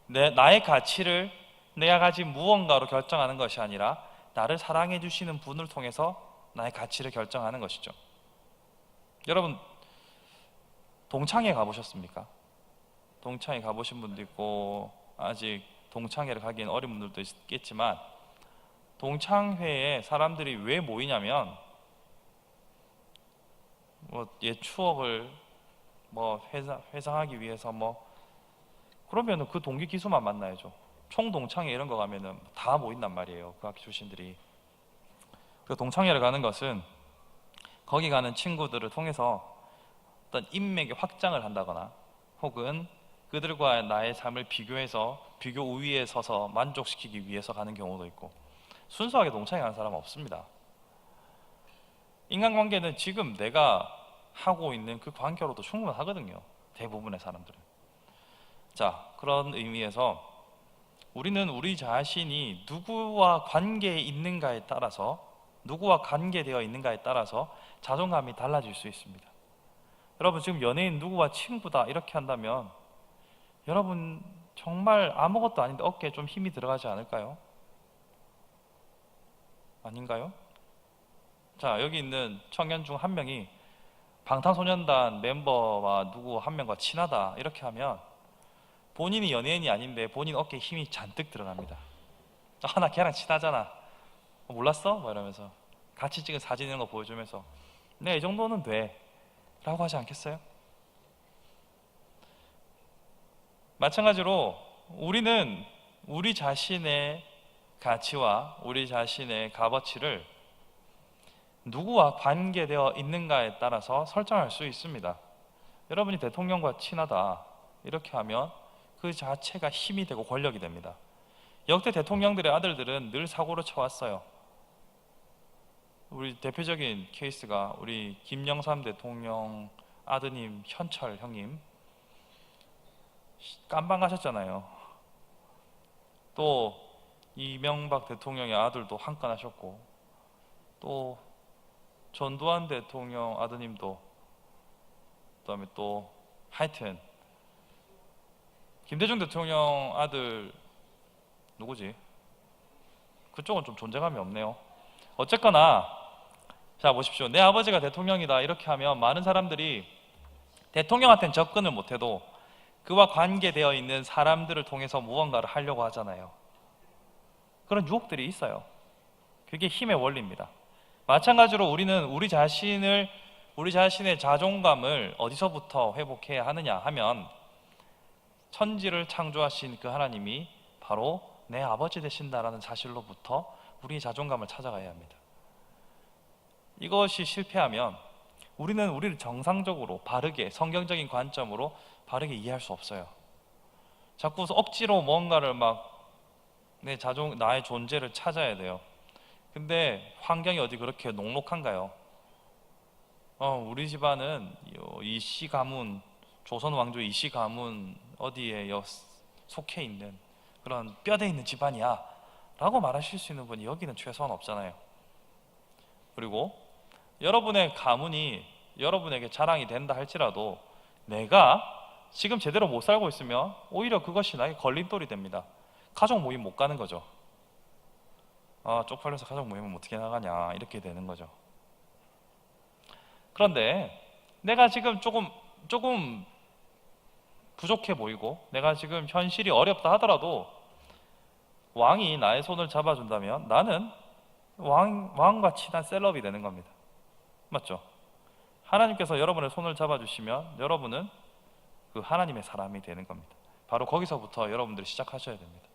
[SPEAKER 1] 나의 가치를 내가 가진 무언가로 결정하는 것이 아니라 나를 사랑해 주시는 분을 통해서 나의 가치를 결정하는 것이죠. 여러분 동창회 가보셨습니까? 동창회 가보신 분도 있고 아직 동창회를 가기엔 어린 분들도 있겠지만, 동창회에 사람들이 왜 모이냐면 옛 추억을 뭐 회상하기 위해서 뭐 그러면은 그 동기 기수만 만나야죠. 총동창회 이런 거 가면은 다 모인단 말이에요. 그 학교 출신들이. 그 동창회를 가는 것은 거기 가는 친구들을 통해서 어떤 인맥의 확장을 한다거나 혹은 그들과 나의 삶을 비교해서 비교 우위에 서서 만족시키기 위해서 가는 경우도 있고, 순수하게 동창회 가는 사람은 없습니다. 인간관계는 지금 내가 하고 있는 그 관계로도 충분하거든요. 대부분의 사람들은. 자, 그런 의미에서 우리는 우리 자신이 누구와 관계에 있는가에 따라서, 누구와 관계되어 있는가에 따라서 자존감이 달라질 수 있습니다. 여러분, 지금 연예인 누구와 친구다 이렇게 한다면 여러분 정말 아무것도 아닌데 어깨에 좀 힘이 들어가지 않을까요? 아닌가요? 자, 여기 있는 청년 중 한 명이 방탄소년단 멤버와 누구 한 명과 친하다 이렇게 하면 본인이 연예인이 아닌데 본인 어깨에 힘이 잔뜩 들어갑니다. 아, 나 걔랑 친하잖아. 몰랐어? 뭐 이러면서 같이 찍은 사진 이런 거 보여주면서 네, 이 정도는 돼 라고 하지 않겠어요? 마찬가지로 우리는 우리 자신의 가치와 우리 자신의 값어치를 누구와 관계되어 있는가에 따라서 설정할 수 있습니다. 여러분이 대통령과 친하다 이렇게 하면 그 자체가 힘이 되고 권력이 됩니다. 역대 대통령들의 아들들은 늘 사고를 쳐왔어요. 우리 대표적인 케이스가 우리 김영삼 대통령 아드님 현철 형님 깜방 가셨잖아요. 또 이명박 대통령의 아들도 한 건 하셨고, 또 전두환 대통령 아드님도, 그다음에 또 하여튼 김대중 대통령 아들 누구지? 그쪽은 좀 존재감이 없네요. 어쨌거나 자 보십시오. 내 아버지가 대통령이다 이렇게 하면 많은 사람들이 대통령한테는 접근을 못해도 그와 관계되어 있는 사람들을 통해서 무언가를 하려고 하잖아요. 그런 유혹들이 있어요. 그게 힘의 원리입니다. 마찬가지로 우리는 우리 자신의 자존감을 어디서부터 회복해야 하느냐 하면 천지를 창조하신 그 하나님이 바로 내 아버지 되신다라는 사실로부터 우리의 자존감을 찾아가야 합니다. 이것이 실패하면 우리는 우리를 정상적으로 바르게 성경적인 관점으로 바르게 이해할 수 없어요. 자꾸 억지로 뭔가를 막 나의 존재를 찾아야 돼요. 근데 환경이 어디 그렇게 녹록한가요? 우리 집안은 이씨 가문, 조선 왕조 이씨 가문 어디에 속해 있는 그런 뼈대 있는 집안이야 라고 말하실 수 있는 분이 여기는 최소한 없잖아요. 그리고 여러분의 가문이 여러분에게 자랑이 된다 할지라도 내가 지금 제대로 못 살고 있으면 오히려 그것이 나에게 걸림돌이 됩니다. 가족 모임 못 가는 거죠. 쪽팔려서 가족 모임은 어떻게 나가냐 이렇게 되는 거죠. 그런데 내가 지금 조금 부족해 보이고 내가 지금 현실이 어렵다 하더라도 왕이 나의 손을 잡아준다면 나는 왕과 친한 셀럽이 되는 겁니다. 맞죠? 하나님께서 여러분의 손을 잡아주시면 여러분은 그 하나님의 사람이 되는 겁니다. 바로 거기서부터 여러분들이 시작하셔야 됩니다.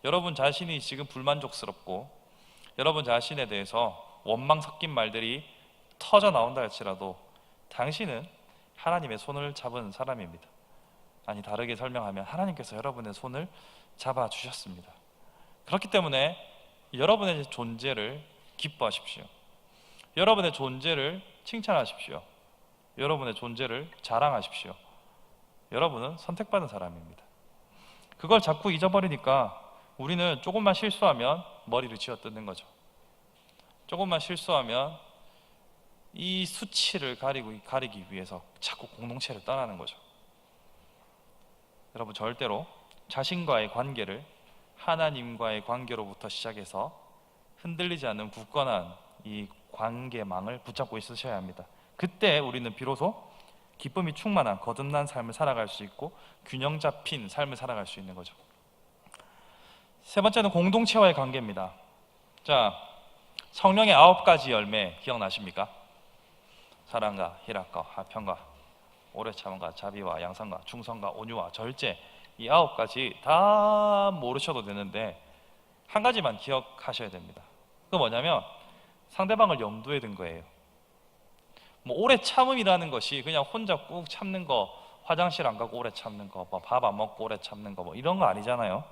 [SPEAKER 1] 여러분 자신이 지금 불만족스럽고 여러분 자신에 대해서 원망 섞인 말들이 터져 나온다 할지라도 당신은 하나님의 손을 잡은 사람입니다. 아니, 다르게 설명하면 하나님께서 여러분의 손을 잡아주셨습니다. 그렇기 때문에 여러분의 존재를 기뻐하십시오. 여러분의 존재를 칭찬하십시오. 여러분의 존재를 자랑하십시오. 여러분은 선택받은 사람입니다. 그걸 자꾸 잊어버리니까 우리는 조금만 실수하면 머리를 쥐어뜯는 거죠. 조금만 실수하면 이 수치를 가리기 위해서 자꾸 공동체를 떠나는 거죠. 여러분, 절대로 자신과의 관계를 하나님과의 관계로부터 시작해서 흔들리지 않는 굳건한 이 관계망을 붙잡고 있으셔야 합니다. 그때 우리는 비로소 기쁨이 충만한 거듭난 삶을 살아갈 수 있고 균형 잡힌 삶을 살아갈 수 있는 거죠. 세 번째는 공동체와의 관계입니다. 자, 성령의 9가지 열매 기억나십니까? 사랑과 희락과 화평과 오래 참음과 자비와 양선과 충성과 온유와 절제, 이 9가지 다 모르셔도 되는데 한 가지만 기억하셔야 됩니다. 그거 뭐냐면 상대방을 염두에 둔 거예요. 뭐 오래 참음이라는 것이 그냥 혼자 꾹 참는 거, 화장실 안 가고 오래 참는 거, 밥 안 먹고 오래 참는 거, 뭐 이런 거 아니잖아요.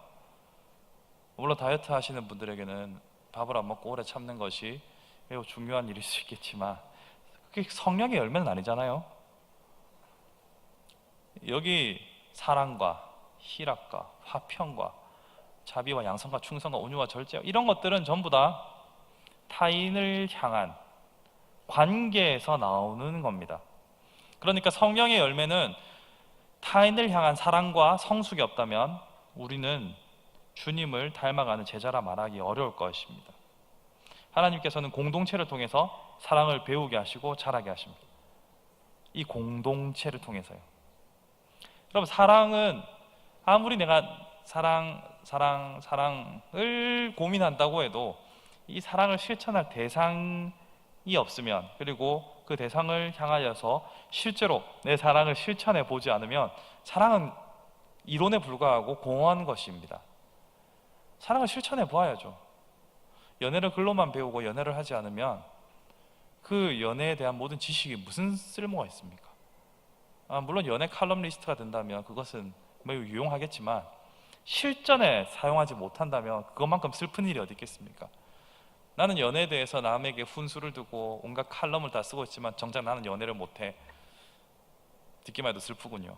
[SPEAKER 1] 물론 다이어트 하시는 분들에게는 밥을 안 먹고 오래 참는 것이 매우 중요한 일일 수 있겠지만 그게 성령의 열매는 아니잖아요. 여기 사랑과 희락과 화평과 자비와 양선과 충성과 온유와 절제, 이런 것들은 전부 다 타인을 향한 관계에서 나오는 겁니다. 그러니까 성령의 열매는 타인을 향한 사랑과 성숙이 없다면 우리는 주님을 닮아가는 제자라 말하기 어려울 것입니다. 하나님께서는 공동체를 통해서 사랑을 배우게 하시고 자라게 하십니다. 이 공동체를 통해서요. 여러분, 사랑은 아무리 내가 사랑을 고민한다고 해도 이 사랑을 실천할 대상이 없으면, 그리고 그 대상을 향하여서 실제로 내 사랑을 실천해 보지 않으면 사랑은 이론에 불과하고 공허한 것입니다. 사랑을 실천해 보아야죠. 연애를 글로만 배우고 연애를 하지 않으면 그 연애에 대한 모든 지식이 무슨 쓸모가 있습니까? 물론 연애 칼럼니스트가 된다면 그것은 매우 유용하겠지만 실전에 사용하지 못한다면 그것만큼 슬픈 일이 어디 있겠습니까? 나는 연애에 대해서 남에게 훈수를 두고 온갖 칼럼을 다 쓰고 있지만 정작 나는 연애를 못해. 듣기만 해도 슬프군요.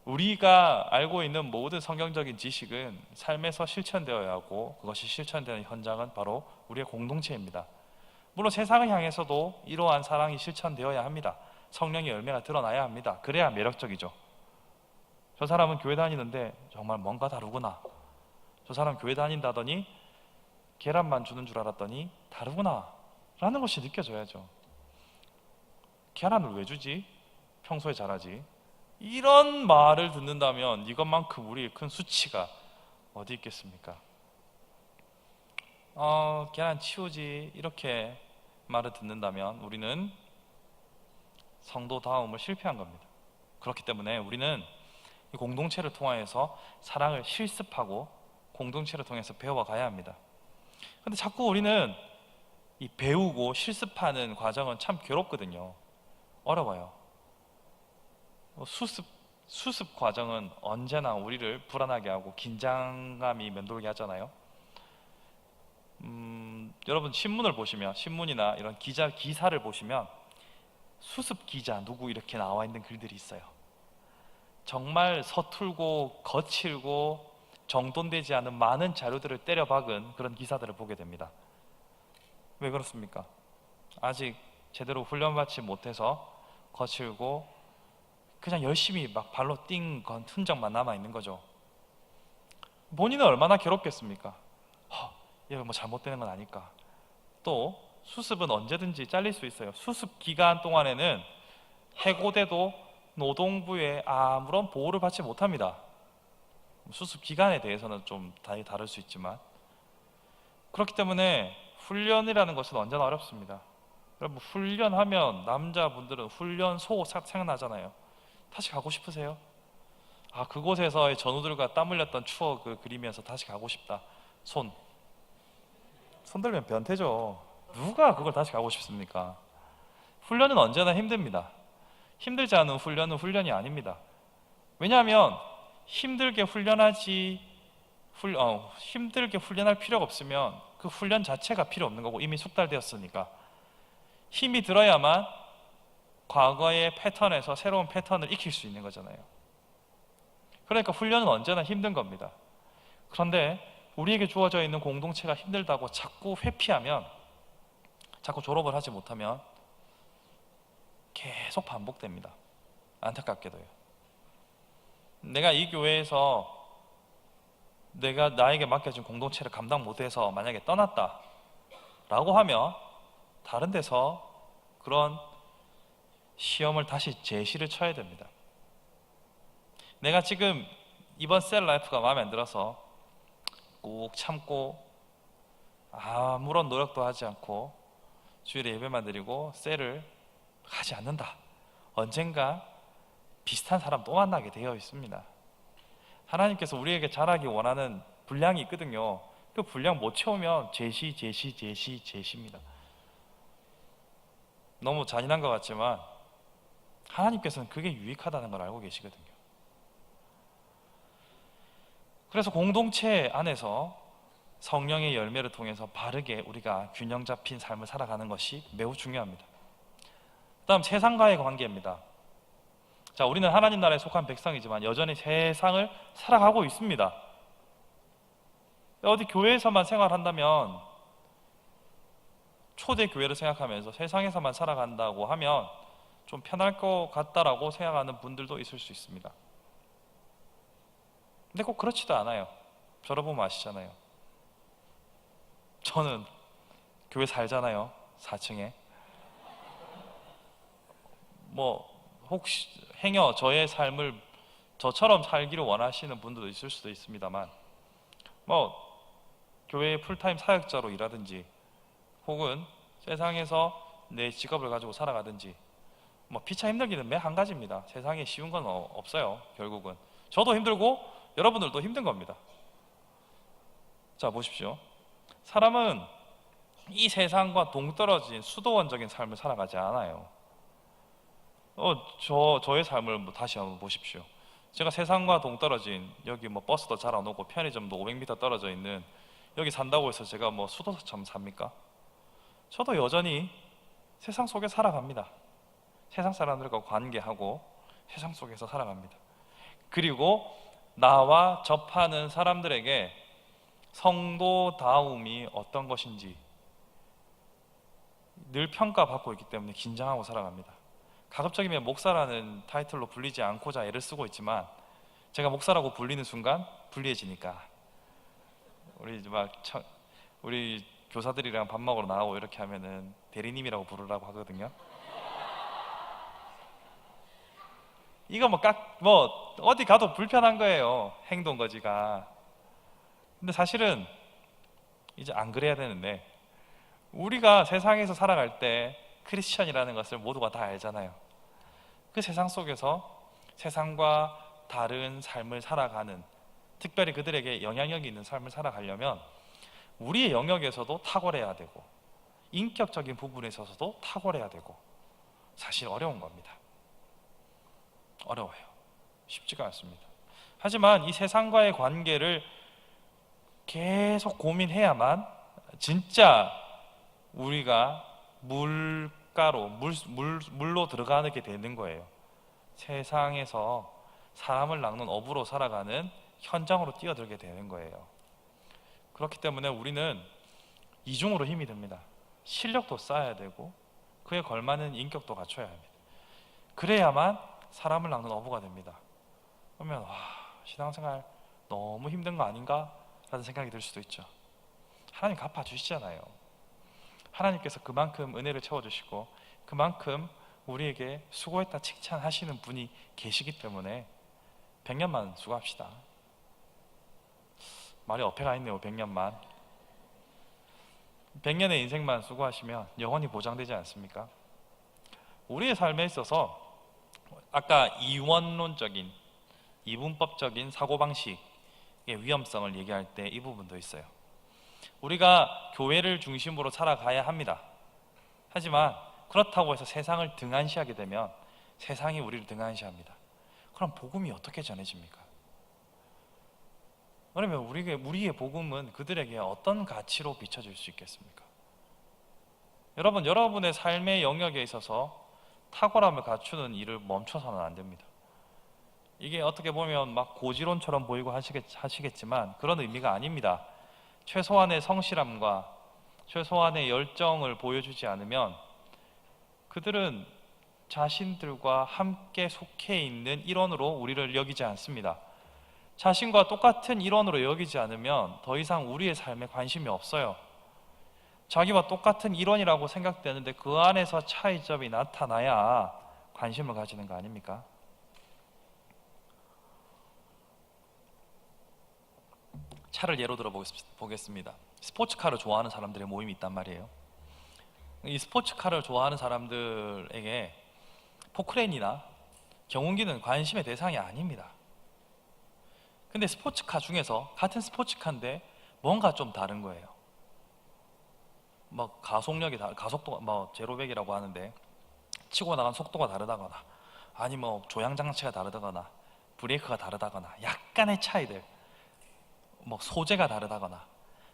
[SPEAKER 1] 우리가 알고 있는 모든 성경적인 지식은 삶에서 실천되어야 하고, 그것이 실천되는 현장은 바로 우리의 공동체입니다. 물론 세상을 향해서도 이러한 사랑이 실천되어야 합니다. 성령의 열매가 드러나야 합니다. 그래야 매력적이죠. 저 사람은 교회 다니는데 정말 뭔가 다르구나. 저 사람 교회 다닌다더니 계란만 주는 줄 알았더니 다르구나 라는 것이 느껴져야죠. 계란을 왜 주지? 평소에 잘하지. 이런 말을 듣는다면 이것만큼 우리의 큰 수치가 어디 있겠습니까? 계란 치우지, 이렇게 말을 듣는다면 우리는 성도다움을 실패한 겁니다. 그렇기 때문에 우리는 이 공동체를 통하여서 사랑을 실습하고 공동체를 통해서 배워가야 합니다. 근데 자꾸 우리는 이 배우고 실습하는 과정은 참 괴롭거든요. 어려워요. 수습 과정은 언제나 우리를 불안하게 하고 긴장감이 맴돌게 하잖아요. 여러분 신문을 보시면, 신문이나 이런 기사를 보시면 수습 기자 누구 이렇게 나와 있는 글들이 있어요. 정말 서툴고 거칠고 정돈되지 않은 많은 자료들을 때려박은 그런 기사들을 보게 됩니다. 왜 그렇습니까? 아직 제대로 훈련받지 못해서 거칠고 그냥 열심히 막 발로 뛴 건 흔적만 남아있는 거죠. 본인은 얼마나 괴롭겠습니까? 얘가 뭐 잘못되는 건 아닐까. 또 수습은 언제든지 잘릴 수 있어요. 수습 기간 동안에는 해고돼도 노동부의 아무런 보호를 받지 못합니다. 수습 기간에 대해서는 좀 다를 수 있지만, 그렇기 때문에 훈련이라는 것은 언제나 어렵습니다. 여러분, 훈련하면 남자분들은 훈련소 생각나잖아요. 다시 가고 싶으세요? 그곳에서의 전우들과 땀 흘렸던 추억을 그리면서 다시 가고 싶다. 손 들면 변태죠. 누가 그걸 다시 가고 싶습니까? 훈련은 언제나 힘듭니다. 힘들지 않은 훈련은 훈련이 아닙니다. 왜냐하면 힘들게 훈련할 필요가 없으면 그 훈련 자체가 필요 없는 거고 이미 숙달되었으니까. 힘이 들어야만 과거의 패턴에서 새로운 패턴을 익힐 수 있는 거잖아요. 그러니까 훈련은 언제나 힘든 겁니다. 그런데 우리에게 주어져 있는 공동체가 힘들다고 자꾸 회피하면, 자꾸 졸업을 하지 못하면 계속 반복됩니다. 안타깝게도요. 내가 이 교회에서 내가 나에게 맡겨진 공동체를 감당 못해서 만약에 떠났다 라고 하면 다른 데서 그런 시험을 다시 제시를 쳐야 됩니다. 내가 지금 이번 셀 라이프가 마음에 안 들어서 꾹 참고 아무런 노력도 하지 않고 주일에 예배만 드리고 셀을 가지 않는다. 언젠가 비슷한 사람 또 만나게 되어 있습니다. 하나님께서 우리에게 잘하기 원하는 분량이 있거든요. 그 분량 못 채우면 제시입니다. 너무 잔인한 것 같지만 하나님께서는 그게 유익하다는 걸 알고 계시거든요. 그래서 공동체 안에서 성령의 열매를 통해서 바르게 우리가 균형 잡힌 삶을 살아가는 것이 매우 중요합니다. 다음 세상과의 관계입니다. 자, 우리는 하나님 나라에 속한 백성이지만 여전히 세상을 살아가고 있습니다. 어디 교회에서만 생활한다면, 초대 교회를 생각하면서 세상에서만 살아간다고 하면 좀 편할 것 같다라고 생각하는 분들도 있을 수 있습니다. 근데 꼭 그렇지도 않아요. 저를 보면 아시잖아요. 저는 교회 살잖아요. 4층에. 혹시 행여 저의 삶을 저처럼 살기를 원하시는 분들도 있을 수도 있습니다만, 교회의 풀타임 사역자로 일하든지 혹은 세상에서 내 직업을 가지고 살아가든지 피차 힘들기는 매 한 가지입니다. 세상에 쉬운 건 없어요. 결국은 저도 힘들고 여러분들도 힘든 겁니다. 자, 보십시오. 사람은 이 세상과 동떨어진 수도원적인 삶을 살아가지 않아요. 저의 삶을 다시 한번 보십시오. 제가 세상과 동떨어진, 여기 버스도 잘 안 오고 편의점도 500m 떨어져 있는 여기 산다고 해서 제가 수도사처럼 삽니까? 저도 여전히 세상 속에 살아갑니다. 세상 사람들과 관계하고 세상 속에서 살아갑니다. 그리고 나와 접하는 사람들에게 성도다움이 어떤 것인지 늘 평가받고 있기 때문에 긴장하고 살아갑니다. 가급적이면 목사라는 타이틀로 불리지 않고자 애를 쓰고 있지만, 제가 목사라고 불리는 순간 불리해지니까 우리 교사들이랑 밥 먹으러 나가고 이렇게 하면은 대리님이라고 부르라고 하거든요. 이거 어디 가도 불편한 거예요. 행동 거지가. 근데 사실은 이제 안 그래야 되는데, 우리가 세상에서 살아갈 때 크리스천이라는 것을 모두가 다 알잖아요. 그 세상 속에서 세상과 다른 삶을 살아가는, 특별히 그들에게 영향력이 있는 삶을 살아가려면 우리의 영역에서도 탁월해야 되고 인격적인 부분에 있어서도 탁월해야 되고, 사실 어려운 겁니다. 어려워요. 쉽지가 않습니다. 하지만 이 세상과의 관계를 계속 고민해야만 진짜 우리가 물로 들어가게 되는 거예요. 세상에서 사람을 낚는 어부로 살아가는 현장으로 뛰어들게 되는 거예요. 그렇기 때문에 우리는 이중으로 힘이 듭니다. 실력도 쌓아야 되고 그에 걸맞는 인격도 갖춰야 합니다. 그래야만 사람을 낚는 어부가 됩니다. 그러면 신앙생활 너무 힘든 거 아닌가? 라는 생각이 들 수도 있죠. 하나님 갚아주시잖아요. 하나님께서 그만큼 은혜를 채워주시고 그만큼 우리에게 수고했다 칭찬하시는 분이 계시기 때문에 100년만 수고합시다. 말이 어폐가 있네요. 100년만. 100년의 인생만 수고하시면 영원히 보장되지 않습니까? 우리의 삶에 있어서 아까 이원론적인, 이분법적인 사고방식의 위험성을 얘기할 때 이 부분도 있어요. 우리가 교회를 중심으로 살아가야 합니다. 하지만 그렇다고 해서 세상을 등한시하게 되면 세상이 우리를 등한시합니다. 그럼 복음이 어떻게 전해집니까? 그러면 우리의 복음은 그들에게 어떤 가치로 비춰질 수 있겠습니까? 여러분의 삶의 영역에 있어서 탁월함을 갖추는 일을 멈춰서는 안 됩니다. 이게 어떻게 보면 막 고지론처럼 보이고 하시겠지만 그런 의미가 아닙니다. 최소한의 성실함과 최소한의 열정을 보여주지 않으면 그들은 자신들과 함께 속해 있는 일원으로 우리를 여기지 않습니다. 자신과 똑같은 일원으로 여기지 않으면 더 이상 우리의 삶에 관심이 없어요. 자기와 똑같은 일원이라고 생각되는데 그 안에서 차이점이 나타나야 관심을 가지는 거 아닙니까? 차를 예로 들어 보겠습니다. 스포츠카를 좋아하는 사람들의 모임이 있단 말이에요. 이 스포츠카를 좋아하는 사람들에게 포크레인이나 경운기는 관심의 대상이 아닙니다. 근데 스포츠카 중에서 같은 스포츠카인데 뭔가 좀 다른 거예요. 뭐 가속력이 가속도가 뭐 제로백이라고 하는데 치고 나간 속도가 다르다거나 아니 뭐 조향 장치가 다르다거나 브레이크가 다르다거나 약간의 차이들, 뭐 소재가 다르다거나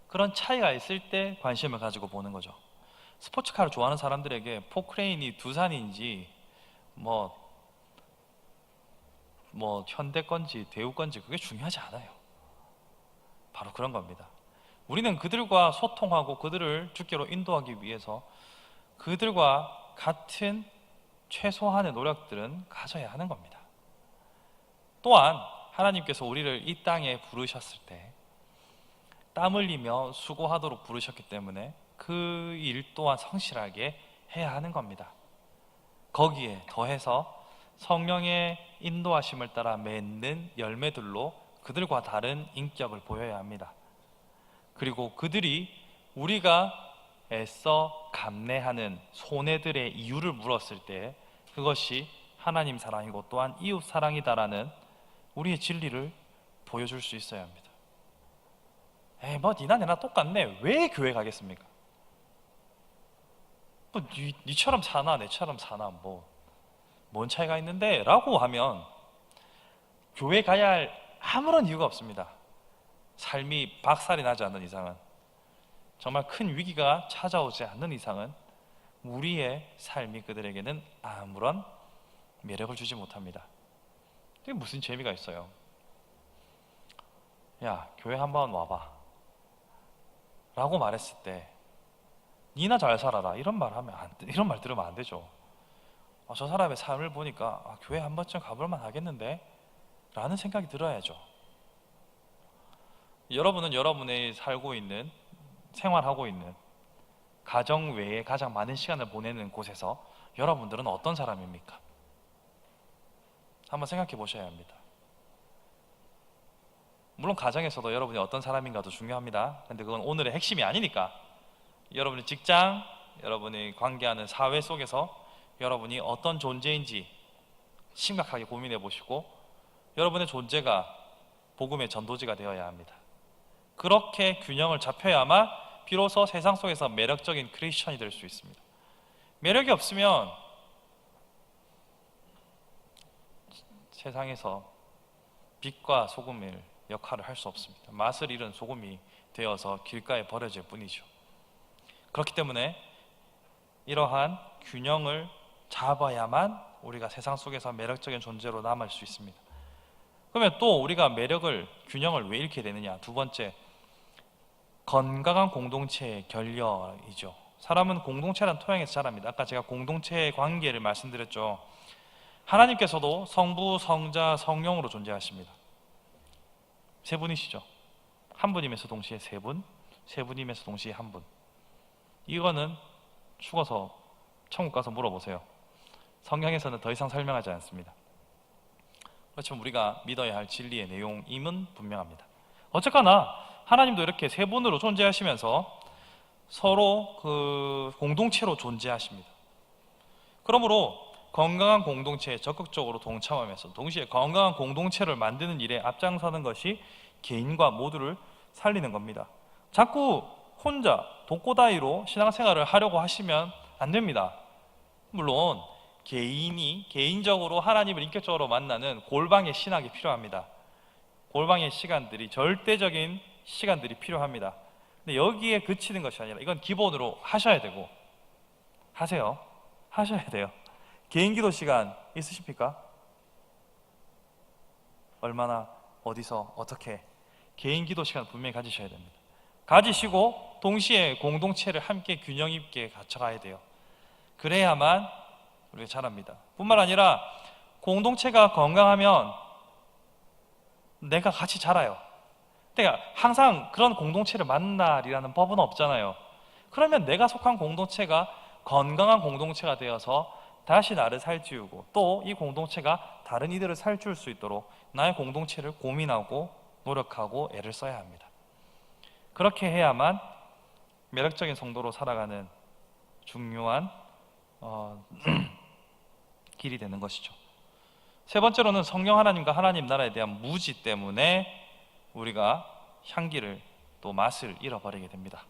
[SPEAKER 1] 그런 차이가 있을 때 관심을 가지고 보는 거죠. 스포츠카를 좋아하는 사람들에게 포크레인이 두산인지 뭐 현대 건지 대우 건지 그게 중요하지 않아요. 바로 그런 겁니다. 우리는 그들과 소통하고 그들을 주께로 인도하기 위해서 그들과 같은 최소한의 노력들은 가져야 하는 겁니다. 또한 하나님께서 우리를 이 땅에 부르셨을 때 땀 흘리며 수고하도록 부르셨기 때문에 그 일 또한 성실하게 해야 하는 겁니다. 거기에 더해서 성령의 인도하심을 따라 맺는 열매들로 그들과 다른 인격을 보여야 합니다. 그리고 그들이 우리가 애써 감내하는 손해들의 이유를 물었을 때 그것이 하나님 사랑이고 또한 이웃 사랑이다라는 우리의 진리를 보여줄 수 있어야 합니다. 뭐 니나 내나 똑같네. 왜 교회 가겠습니까? 뭐 니처럼 사나 내처럼 사나 뭔 차이가 있는데? 라고 하면 교회 가야 할 아무런 이유가 없습니다. 삶이 박살이 나지 않는 이상은, 정말 큰 위기가 찾아오지 않는 이상은 우리의 삶이 그들에게는 아무런 매력을 주지 못합니다. 그게 무슨 재미가 있어요? 야, 교회 한번 와봐 라고 말했을 때 니나 잘 살아라 이런 말 들으면 안 되죠. 저 사람의 삶을 보니까 교회 한 번쯤 가볼만 하겠는데 라는 생각이 들어야죠. 여러분은 여러분의 살고 있는, 생활하고 있는 가정 외에 가장 많은 시간을 보내는 곳에서 여러분들은 어떤 사람입니까? 한번 생각해 보셔야 합니다. 물론 가정에서도 여러분이 어떤 사람인가도 중요합니다. 근데 그건 오늘의 핵심이 아니니까 여러분의 직장, 여러분이 관계하는 사회 속에서 여러분이 어떤 존재인지 심각하게 고민해 보시고 여러분의 존재가 복음의 전도지가 되어야 합니다. 그렇게 균형을 잡혀야만 비로소 세상 속에서 매력적인 크리스천이 될 수 있습니다. 매력이 없으면 세상에서 빛과 소금의 역할을 할 수 없습니다. 맛을 잃은 소금이 되어서 길가에 버려질 뿐이죠. 그렇기 때문에 이러한 균형을 잡아야만 우리가 세상 속에서 매력적인 존재로 남을 수 있습니다. 그러면 또 우리가 균형을 왜 잃게 되느냐? 두 번째, 건강한 공동체의 결여이죠. 사람은 공동체라는 토양에서 자랍니다. 아까 제가 공동체의 관계를 말씀드렸죠. 하나님께서도 성부, 성자, 성령으로 존재하십니다. 세 분이시죠. 한 분이면서 동시에 세 분, 세 분이면서 동시에 한 분. 이거는 죽어서 천국 가서 물어보세요. 성경에서는 더 이상 설명하지 않습니다. 그렇지만 우리가 믿어야 할 진리의 내용임은 분명합니다. 어쨌거나 하나님도 이렇게 세 분으로 존재하시면서 서로 그 공동체로 존재하십니다. 그러므로 건강한 공동체에 적극적으로 동참하면서 동시에 건강한 공동체를 만드는 일에 앞장서는 것이 개인과 모두를 살리는 겁니다. 자꾸 혼자 독고다이로 신앙생활을 하려고 하시면 안 됩니다. 물론 개인이 개인적으로 하나님을 인격적으로 만나는 골방의 신학이 필요합니다. 골방의 시간들이, 절대적인 시간들이 필요합니다. 근데 여기에 그치는 것이 아니라 이건 기본으로 하셔야 되고, 하셔야 돼요. 개인 기도 시간 있으십니까? 얼마나, 어디서, 어떻게? 개인 기도 시간 분명히 가지셔야 됩니다. 가지시고 동시에 공동체를 함께 균형 있게 갖춰가야 돼요. 그래야만 우리가 자랍니다. 뿐만 아니라 공동체가 건강하면 내가 같이 자라요. 그러니까 항상 그런 공동체를 만나리라는 법은 없잖아요. 그러면 내가 속한 공동체가 건강한 공동체가 되어서 다시 나를 살찌우고 또 이 공동체가 다른 이들을 살찌울 수 있도록 나의 공동체를 고민하고 노력하고 애를 써야 합니다. 그렇게 해야만 매력적인 성도로 살아가는 중요한 길이 되는 것이죠. 세 번째로는 성령 하나님과 하나님 나라에 대한 무지 때문에 우리가 향기를 또 맛을 잃어버리게 됩니다.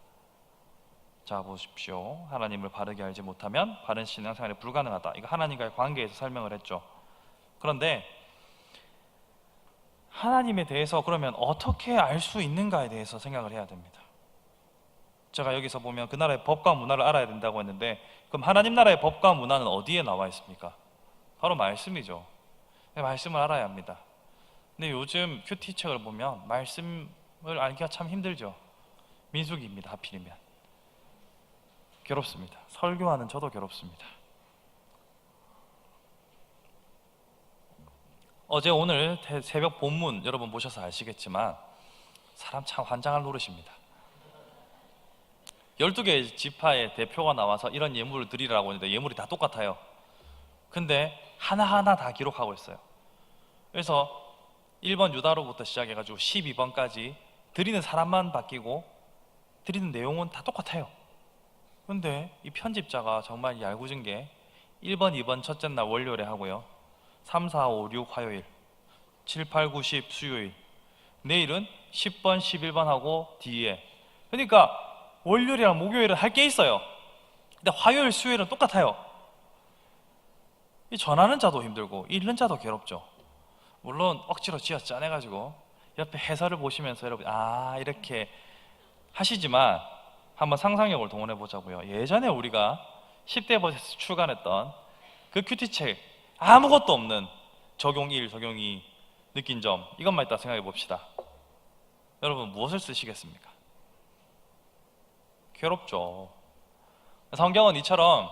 [SPEAKER 1] 자, 보십시오. 하나님을 바르게 알지 못하면 바른 신앙생활이 불가능하다. 이거 하나님과의 관계에서 설명을 했죠. 그런데 하나님에 대해서 그러면 어떻게 알 수 있는가에 대해서 생각을 해야 됩니다. 제가 여기서 보면 그 나라의 법과 문화를 알아야 된다고 했는데, 그럼 하나님 나라의 법과 문화는 어디에 나와 있습니까? 바로 말씀이죠. 말씀을 알아야 합니다. 근데 요즘 큐티 책을 보면 말씀을 알기가 참 힘들죠. 민수기입니다. 하필이면 괴롭습니다. 설교하는 저도 괴롭습니다. 어제 오늘 새벽 본문 여러분 보셔서 아시겠지만 사람 참 환장할 노릇입니다. 12개의 지파의 대표가 나와서 이런 예물을 드리라고 했는데 예물이 다 똑같아요. 근데 하나하나 다 기록하고 있어요. 그래서 1번 유다로부터 시작해가지고 12번까지 드리는 사람만 바뀌고 드리는 내용은 다 똑같아요. 근데 이 편집자가 정말 얄궂은 게 1번, 2번 첫째 날 월요일에 하고요, 3, 4, 5, 6 화요일, 7, 8, 9, 10 수요일, 내일은 10번, 11번 하고 뒤에, 그러니까 월요일이랑 목요일은 할 게 있어요. 근데 화요일, 수요일은 똑같아요. 이 전하는 자도 힘들고 읽는 자도 괴롭죠. 물론 억지로 쥐어 짜내가지고 옆에 해설을 보시면서 여러분 이렇게 하시지만 한번 상상력을 동원해 보자고요. 예전에 우리가 10대 버스에서 출간했던 그 큐티책, 아무것도 없는 적용 1, 적용 2 느낀 점, 이것만 있다 생각해 봅시다. 여러분 무엇을 쓰시겠습니까? 괴롭죠. 성경은 이처럼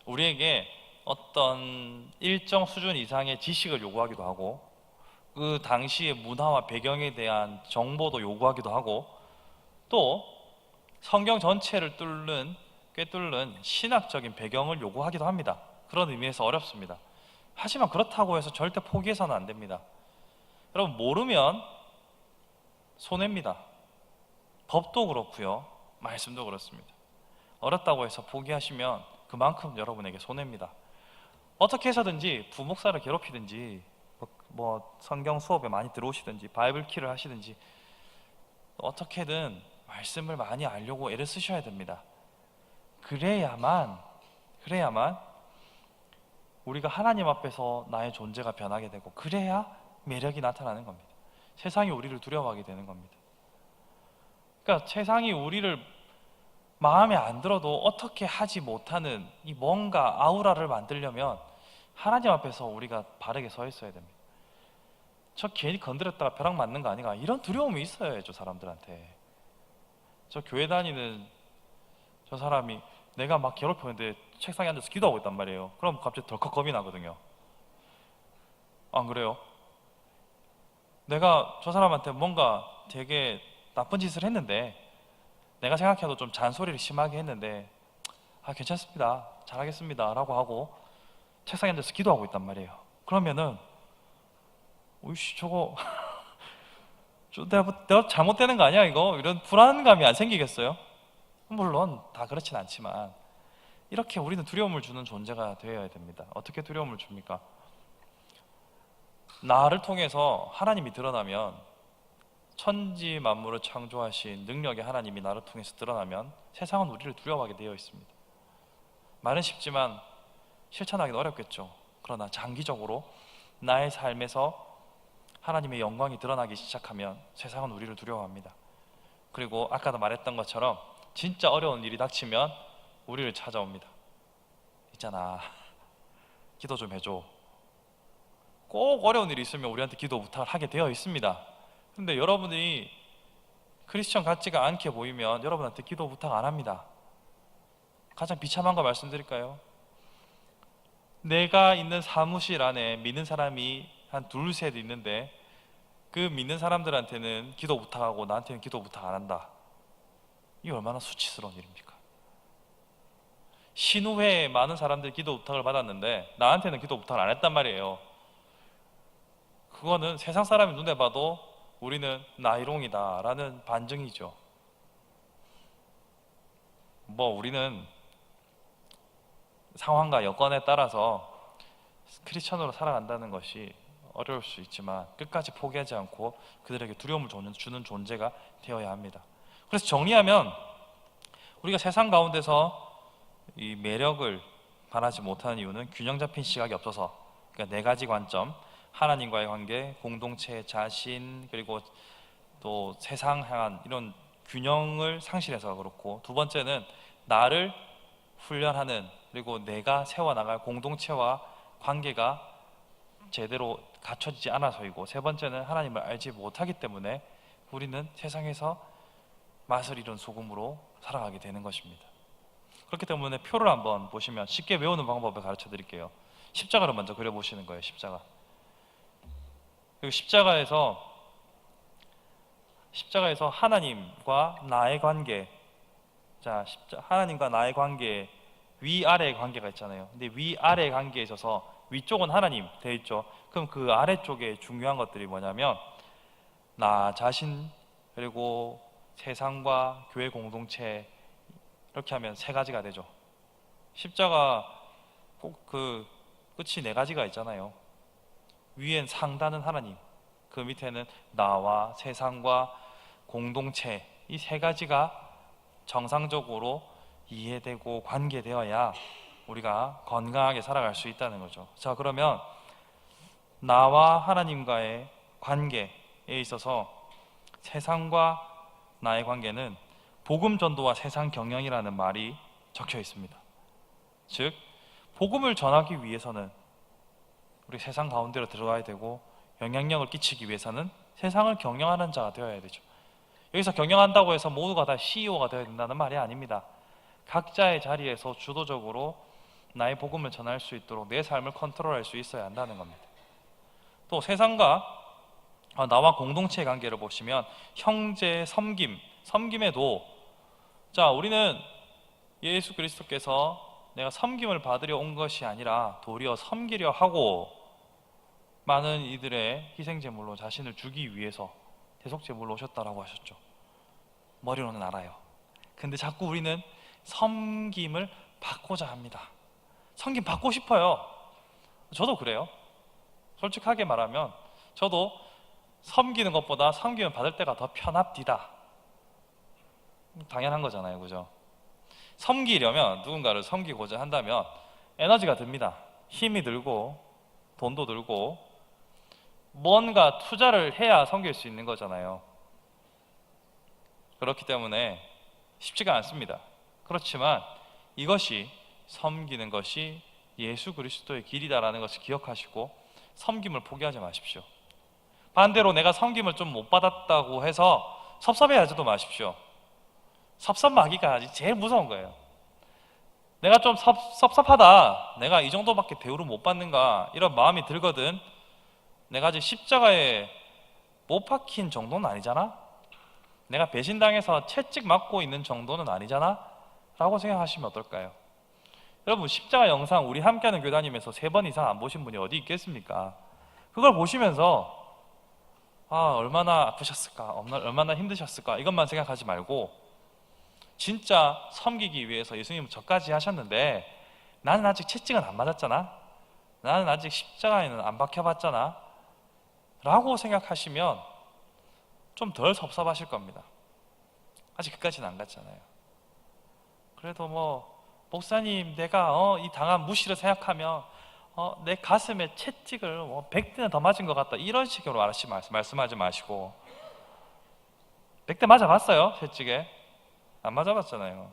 [SPEAKER 1] 우리에게 어떤 일정 수준 이상의 지식을 요구하기도 하고 그 당시의 문화와 배경에 대한 정보도 요구하기도 하고 또 성경 전체를 꿰뚫는 신학적인 배경을 요구하기도 합니다. 그런 의미에서 어렵습니다. 하지만 그렇다고 해서 절대 포기해서는 안 됩니다. 여러분 모르면 손해입니다. 법도 그렇고요, 말씀도 그렇습니다. 어렵다고 해서 포기하시면 그만큼 여러분에게 손해입니다. 어떻게 해서든지 부목사를 괴롭히든지 뭐 성경 수업에 많이 들어오시든지 바이블 키를 하시든지 어떻게든 말씀을 많이 알려고 애를 쓰셔야 됩니다. 그래야만 우리가 하나님 앞에서 나의 존재가 변하게 되고, 그래야 매력이 나타나는 겁니다. 세상이 우리를 두려워하게 되는 겁니다. 그러니까 세상이 우리를 마음에 안 들어도 어떻게 하지 못하는 이 뭔가 아우라를 만들려면 하나님 앞에서 우리가 바르게 서 있어야 됩니다. 저 괜히 건드렸다가 벼락 맞는 거 아닌가, 이런 두려움이 있어야죠. 사람들한테 저 교회 다니는 저 사람이 내가 막 괴롭혔는데 책상에 앉아서 기도하고 있단 말이에요. 그럼 갑자기 덜컥 겁이 나거든요. 안 그래요? 내가 저 사람한테 뭔가 되게 나쁜 짓을 했는데, 내가 생각해도 좀 잔소리를 심하게 했는데 괜찮습니다, 잘하겠습니다 라고 하고 책상에 앉아서 기도하고 있단 말이에요. 그러면은 오이씨 저거 내가 잘못되는 거 아니야 이거? 이런 불안감이 안 생기겠어요? 물론 다 그렇진 않지만 이렇게 우리는 두려움을 주는 존재가 되어야 됩니다. 어떻게 두려움을 줍니까? 나를 통해서 하나님이 드러나면, 천지 만물을 창조하신 능력의 하나님이 나를 통해서 드러나면 세상은 우리를 두려워하게 되어 있습니다. 말은 쉽지만 실천하기는 어렵겠죠. 그러나 장기적으로 나의 삶에서 하나님의 영광이 드러나기 시작하면 세상은 우리를 두려워합니다. 그리고 아까도 말했던 것처럼 진짜 어려운 일이 닥치면 우리를 찾아옵니다. 있잖아, 기도 좀 해줘. 꼭 어려운 일이 있으면 우리한테 기도 부탁을 하게 되어 있습니다. 근데 여러분이 크리스천 같지가 않게 보이면 여러분한테 기도 부탁 안 합니다. 가장 비참한 거 말씀드릴까요? 내가 있는 사무실 안에 믿는 사람이 한 둘셋 있는데 그 믿는 사람들한테는 기도 부탁하고 나한테는 기도 부탁 안 한다. 이게 얼마나 수치스러운 일입니까? 신우회에 많은 사람들이 기도 부탁을 받았는데 나한테는 기도 부탁을 안 했단 말이에요. 그거는 세상 사람이 눈에 봐도 우리는 나이롱이다 라는 반증이죠. 우리는 상황과 여건에 따라서 크리스천으로 살아간다는 것이 어려울 수 있지만 끝까지 포기하지 않고 그들에게 두려움을 주는 존재가 되어야 합니다. 그래서 정리하면 우리가 세상 가운데서 이 매력을 바라지 못하는 이유는 균형 잡힌 시각이 없어서, 그러니까 네 가지 관점, 하나님과의 관계, 공동체, 자신, 그리고 또 세상 향한 이런 균형을 상실해서 그렇고, 두 번째는 나를 훈련하는, 그리고 내가 세워나갈 공동체와 관계가 제대로 갖춰지지 않아서이고, 세 번째는 하나님을 알지 못하기 때문에 우리는 세상에서 맛을 잃은 소금으로 살아가게 되는 것입니다. 그렇기 때문에 표를 한번 보시면 쉽게 외우는 방법을 가르쳐 드릴게요. 십자가를 먼저 그려보시는 거예요. 십자가. 그리고 십자가에서 하나님과 나의 관계, 자, 하나님과 나의 관계, 위아래의 관계가 있잖아요. 근데 위아래의 관계에 있어서 위쪽은 하나님 되어 있죠. 그럼 그 아래쪽에 중요한 것들이 뭐냐면 나 자신, 그리고 세상과 교회 공동체, 이렇게 하면 세 가지가 되죠. 십자가 꼭 그 끝이 네 가지가 있잖아요. 위엔 상단은 하나님, 그 밑에는 나와 세상과 공동체, 이 세 가지가 정상적으로 이해되고 관계되어야 우리가 건강하게 살아갈 수 있다는 거죠. 자, 그러면 나와 하나님과의 관계에 있어서 세상과 나의 관계는 복음 전도와 세상 경영이라는 말이 적혀 있습니다. 즉, 복음을 전하기 위해서는 우리 세상 가운데로 들어가야 되고, 영향력을 끼치기 위해서는 세상을 경영하는 자가 되어야 되죠. 여기서 경영한다고 해서 모두가 다 CEO가 되어야 된다는 말이 아닙니다. 각자의 자리에서 주도적으로 나의 복음을 전할 수 있도록 내 삶을 컨트롤할 수 있어야 한다는 겁니다. 또 세상과 나와 공동체의 관계를 보시면 형제 섬김에도, 자, 우리는 예수 그리스도께서 내가 섬김을 받으려 온 것이 아니라 도리어 섬기려 하고 많은 이들의 희생제물로 자신을 주기 위해서 대속제물로 오셨다라고 하셨죠. 머리로는 알아요. 근데 자꾸 우리는 섬김을 받고자 합니다. 섬김 받고 싶어요. 저도 그래요. 솔직하게 말하면 저도 섬기는 것보다 섬김을 받을 때가 더 편합디다. 당연한 거잖아요, 그죠? 섬기려면, 누군가를 섬기고자 한다면 에너지가 듭니다. 힘이 들고 돈도 들고 뭔가 투자를 해야 섬길 수 있는 거잖아요. 그렇기 때문에 쉽지가 않습니다. 그렇지만 이것이, 섬기는 것이 예수 그리스도의 길이다라는 것을 기억하시고 섬김을 포기하지 마십시오. 반대로 내가 섬김을 좀 못 받았다고 해서 섭섭해하지도 마십시오. 섭섭마귀가 제일 무서운 거예요. 내가 좀 섭섭하다, 내가 이 정도밖에 대우를 못 받는가, 이런 마음이 들거든. 내가 아직 십자가에 못 박힌 정도는 아니잖아? 내가 배신당해서 채찍 맞고 있는 정도는 아니잖아? 라고 생각하시면 어떨까요? 여러분, 십자가 영상 우리 함께하는 교회 다니면서 3번 이상 안 보신 분이 어디 있겠습니까? 그걸 보시면서 얼마나 아프셨을까, 얼마나 힘드셨을까, 이것만 생각하지 말고 진짜 섬기기 위해서 예수님은 저까지 하셨는데 나는 아직 채찍은 안 맞았잖아? 나는 아직 십자가에는 안 박혀봤잖아? 라고 생각하시면 좀 덜 섭섭하실 겁니다. 아직 그까지는 안 갔잖아요. 그래도 목사님, 내가 이 당한 무시를 생각하면 내 가슴에 채찍을 100대는 더 맞은 것 같다, 이런 식으로 말씀하지 마시고, 100대 맞아봤어요? 채찍에? 안 맞아봤잖아요.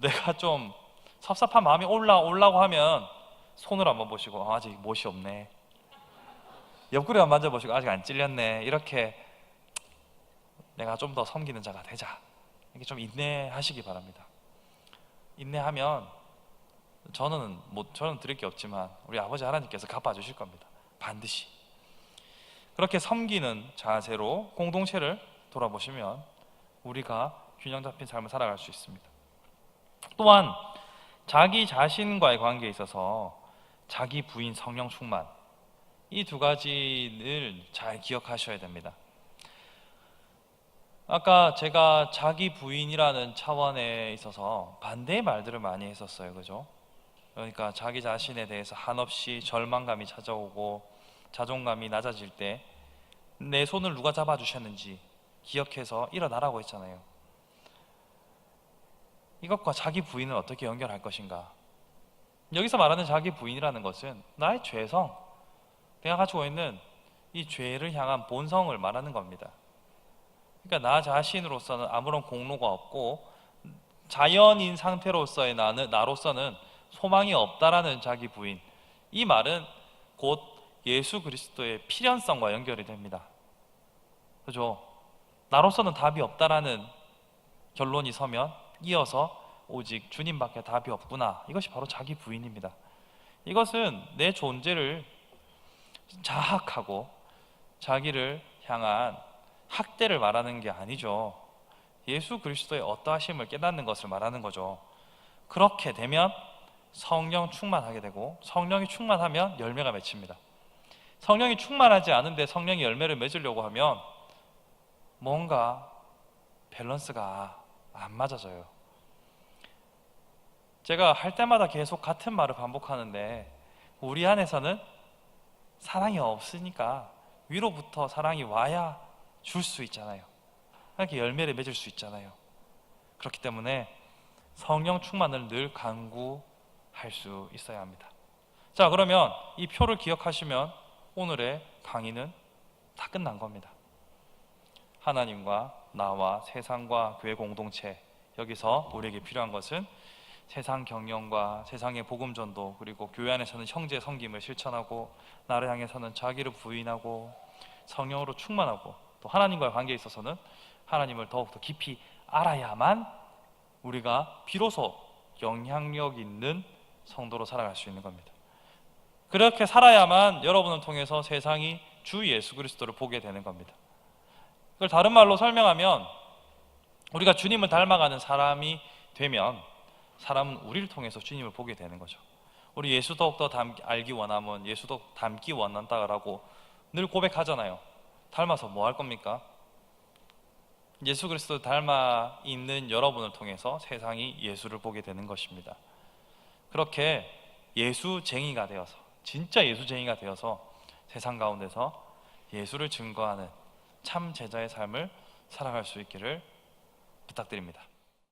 [SPEAKER 1] 내가 좀 섭섭한 마음이 올라오려고 하면 손을 한번 보시고 아직 못이 없네, 옆구리 한번 만져보시고 아직 안 찔렸네, 이렇게 내가 좀 더 섬기는 자가 되자, 이렇게 좀 인내하시기 바랍니다. 인내하면 저는 드릴 게 없지만 우리 아버지 하나님께서 갚아주실 겁니다. 반드시. 그렇게 섬기는 자세로 공동체를 돌아보시면 우리가 균형 잡힌 삶을 살아갈 수 있습니다. 또한 자기 자신과의 관계에 있어서 자기 부인 성령 충만, 이 두 가지를 잘 기억하셔야 됩니다. 아까 제가 자기 부인이라는 차원에 있어서 반대의 말들을 많이 했었어요, 그죠? 그러니까 자기 자신에 대해서 한없이 절망감이 찾아오고 자존감이 낮아질 때 내 손을 누가 잡아주셨는지 기억해서 일어나라고 했잖아요. 이것과 자기 부인을 어떻게 연결할 것인가? 여기서 말하는 자기 부인이라는 것은 나의 죄성, 내가 가지고 있는 이 죄를 향한 본성을 말하는 겁니다. 그러니까 나 자신으로서는 아무런 공로가 없고 자연인 상태로서의 나로서는 소망이 없다라는 자기 부인. 이 말은 곧 예수 그리스도의 필연성과 연결이 됩니다. 그죠? 나로서는 답이 없다라는 결론이 서면 이어서 오직 주님밖에 답이 없구나. 이것이 바로 자기 부인입니다. 이것은 내 존재를 자학하고 자기를 향한 학대를 말하는 게 아니죠. 예수 그리스도의 어떠하심을 깨닫는 것을 말하는 거죠. 그렇게 되면 성령 충만하게 되고 성령이 충만하면 열매가 맺힙니다. 성령이 충만하지 않은데 성령이 열매를 맺으려고 하면 뭔가 밸런스가 안 맞아져요. 제가 할 때마다 계속 같은 말을 반복하는데 우리 안에서는 사랑이 없으니까 위로부터 사랑이 와야 줄 수 있잖아요. 이렇게 열매를 맺을 수 있잖아요. 그렇기 때문에 성령 충만을 늘 간구할 수 있어야 합니다. 자, 그러면 이 표를 기억하시면 오늘의 강의는 다 끝난 겁니다. 하나님과 나와 세상과 교회 공동체, 여기서 우리에게 필요한 것은 세상 경영과 세상의 복음 전도, 그리고 교회 안에서는 형제 섬김을 실천하고 나를 향해서는 자기를 부인하고 성령으로 충만하고 또 하나님과의 관계에 있어서는 하나님을 더욱더 깊이 알아야만 우리가 비로소 영향력 있는 성도로 살아갈 수 있는 겁니다. 그렇게 살아야만 여러분을 통해서 세상이 주 예수 그리스도를 보게 되는 겁니다. 그걸 다른 말로 설명하면 우리가 주님을 닮아가는 사람이 되면 사람은 우리를 통해서 주님을 보게 되는 거죠. 우리 예수 더욱더 알기 원하면 예수도 닮기 원한다라고 늘 고백하잖아요. 닮아서 뭐 할 겁니까? 예수 그리스도 닮아 있는 여러분을 통해서 세상이 예수를 보게 되는 것입니다. 그렇게 예수쟁이가 되어서, 진짜 예수쟁이가 되어서 세상 가운데서 예수를 증거하는 참 제자의 삶을 살아갈 수 있기를 부탁드립니다.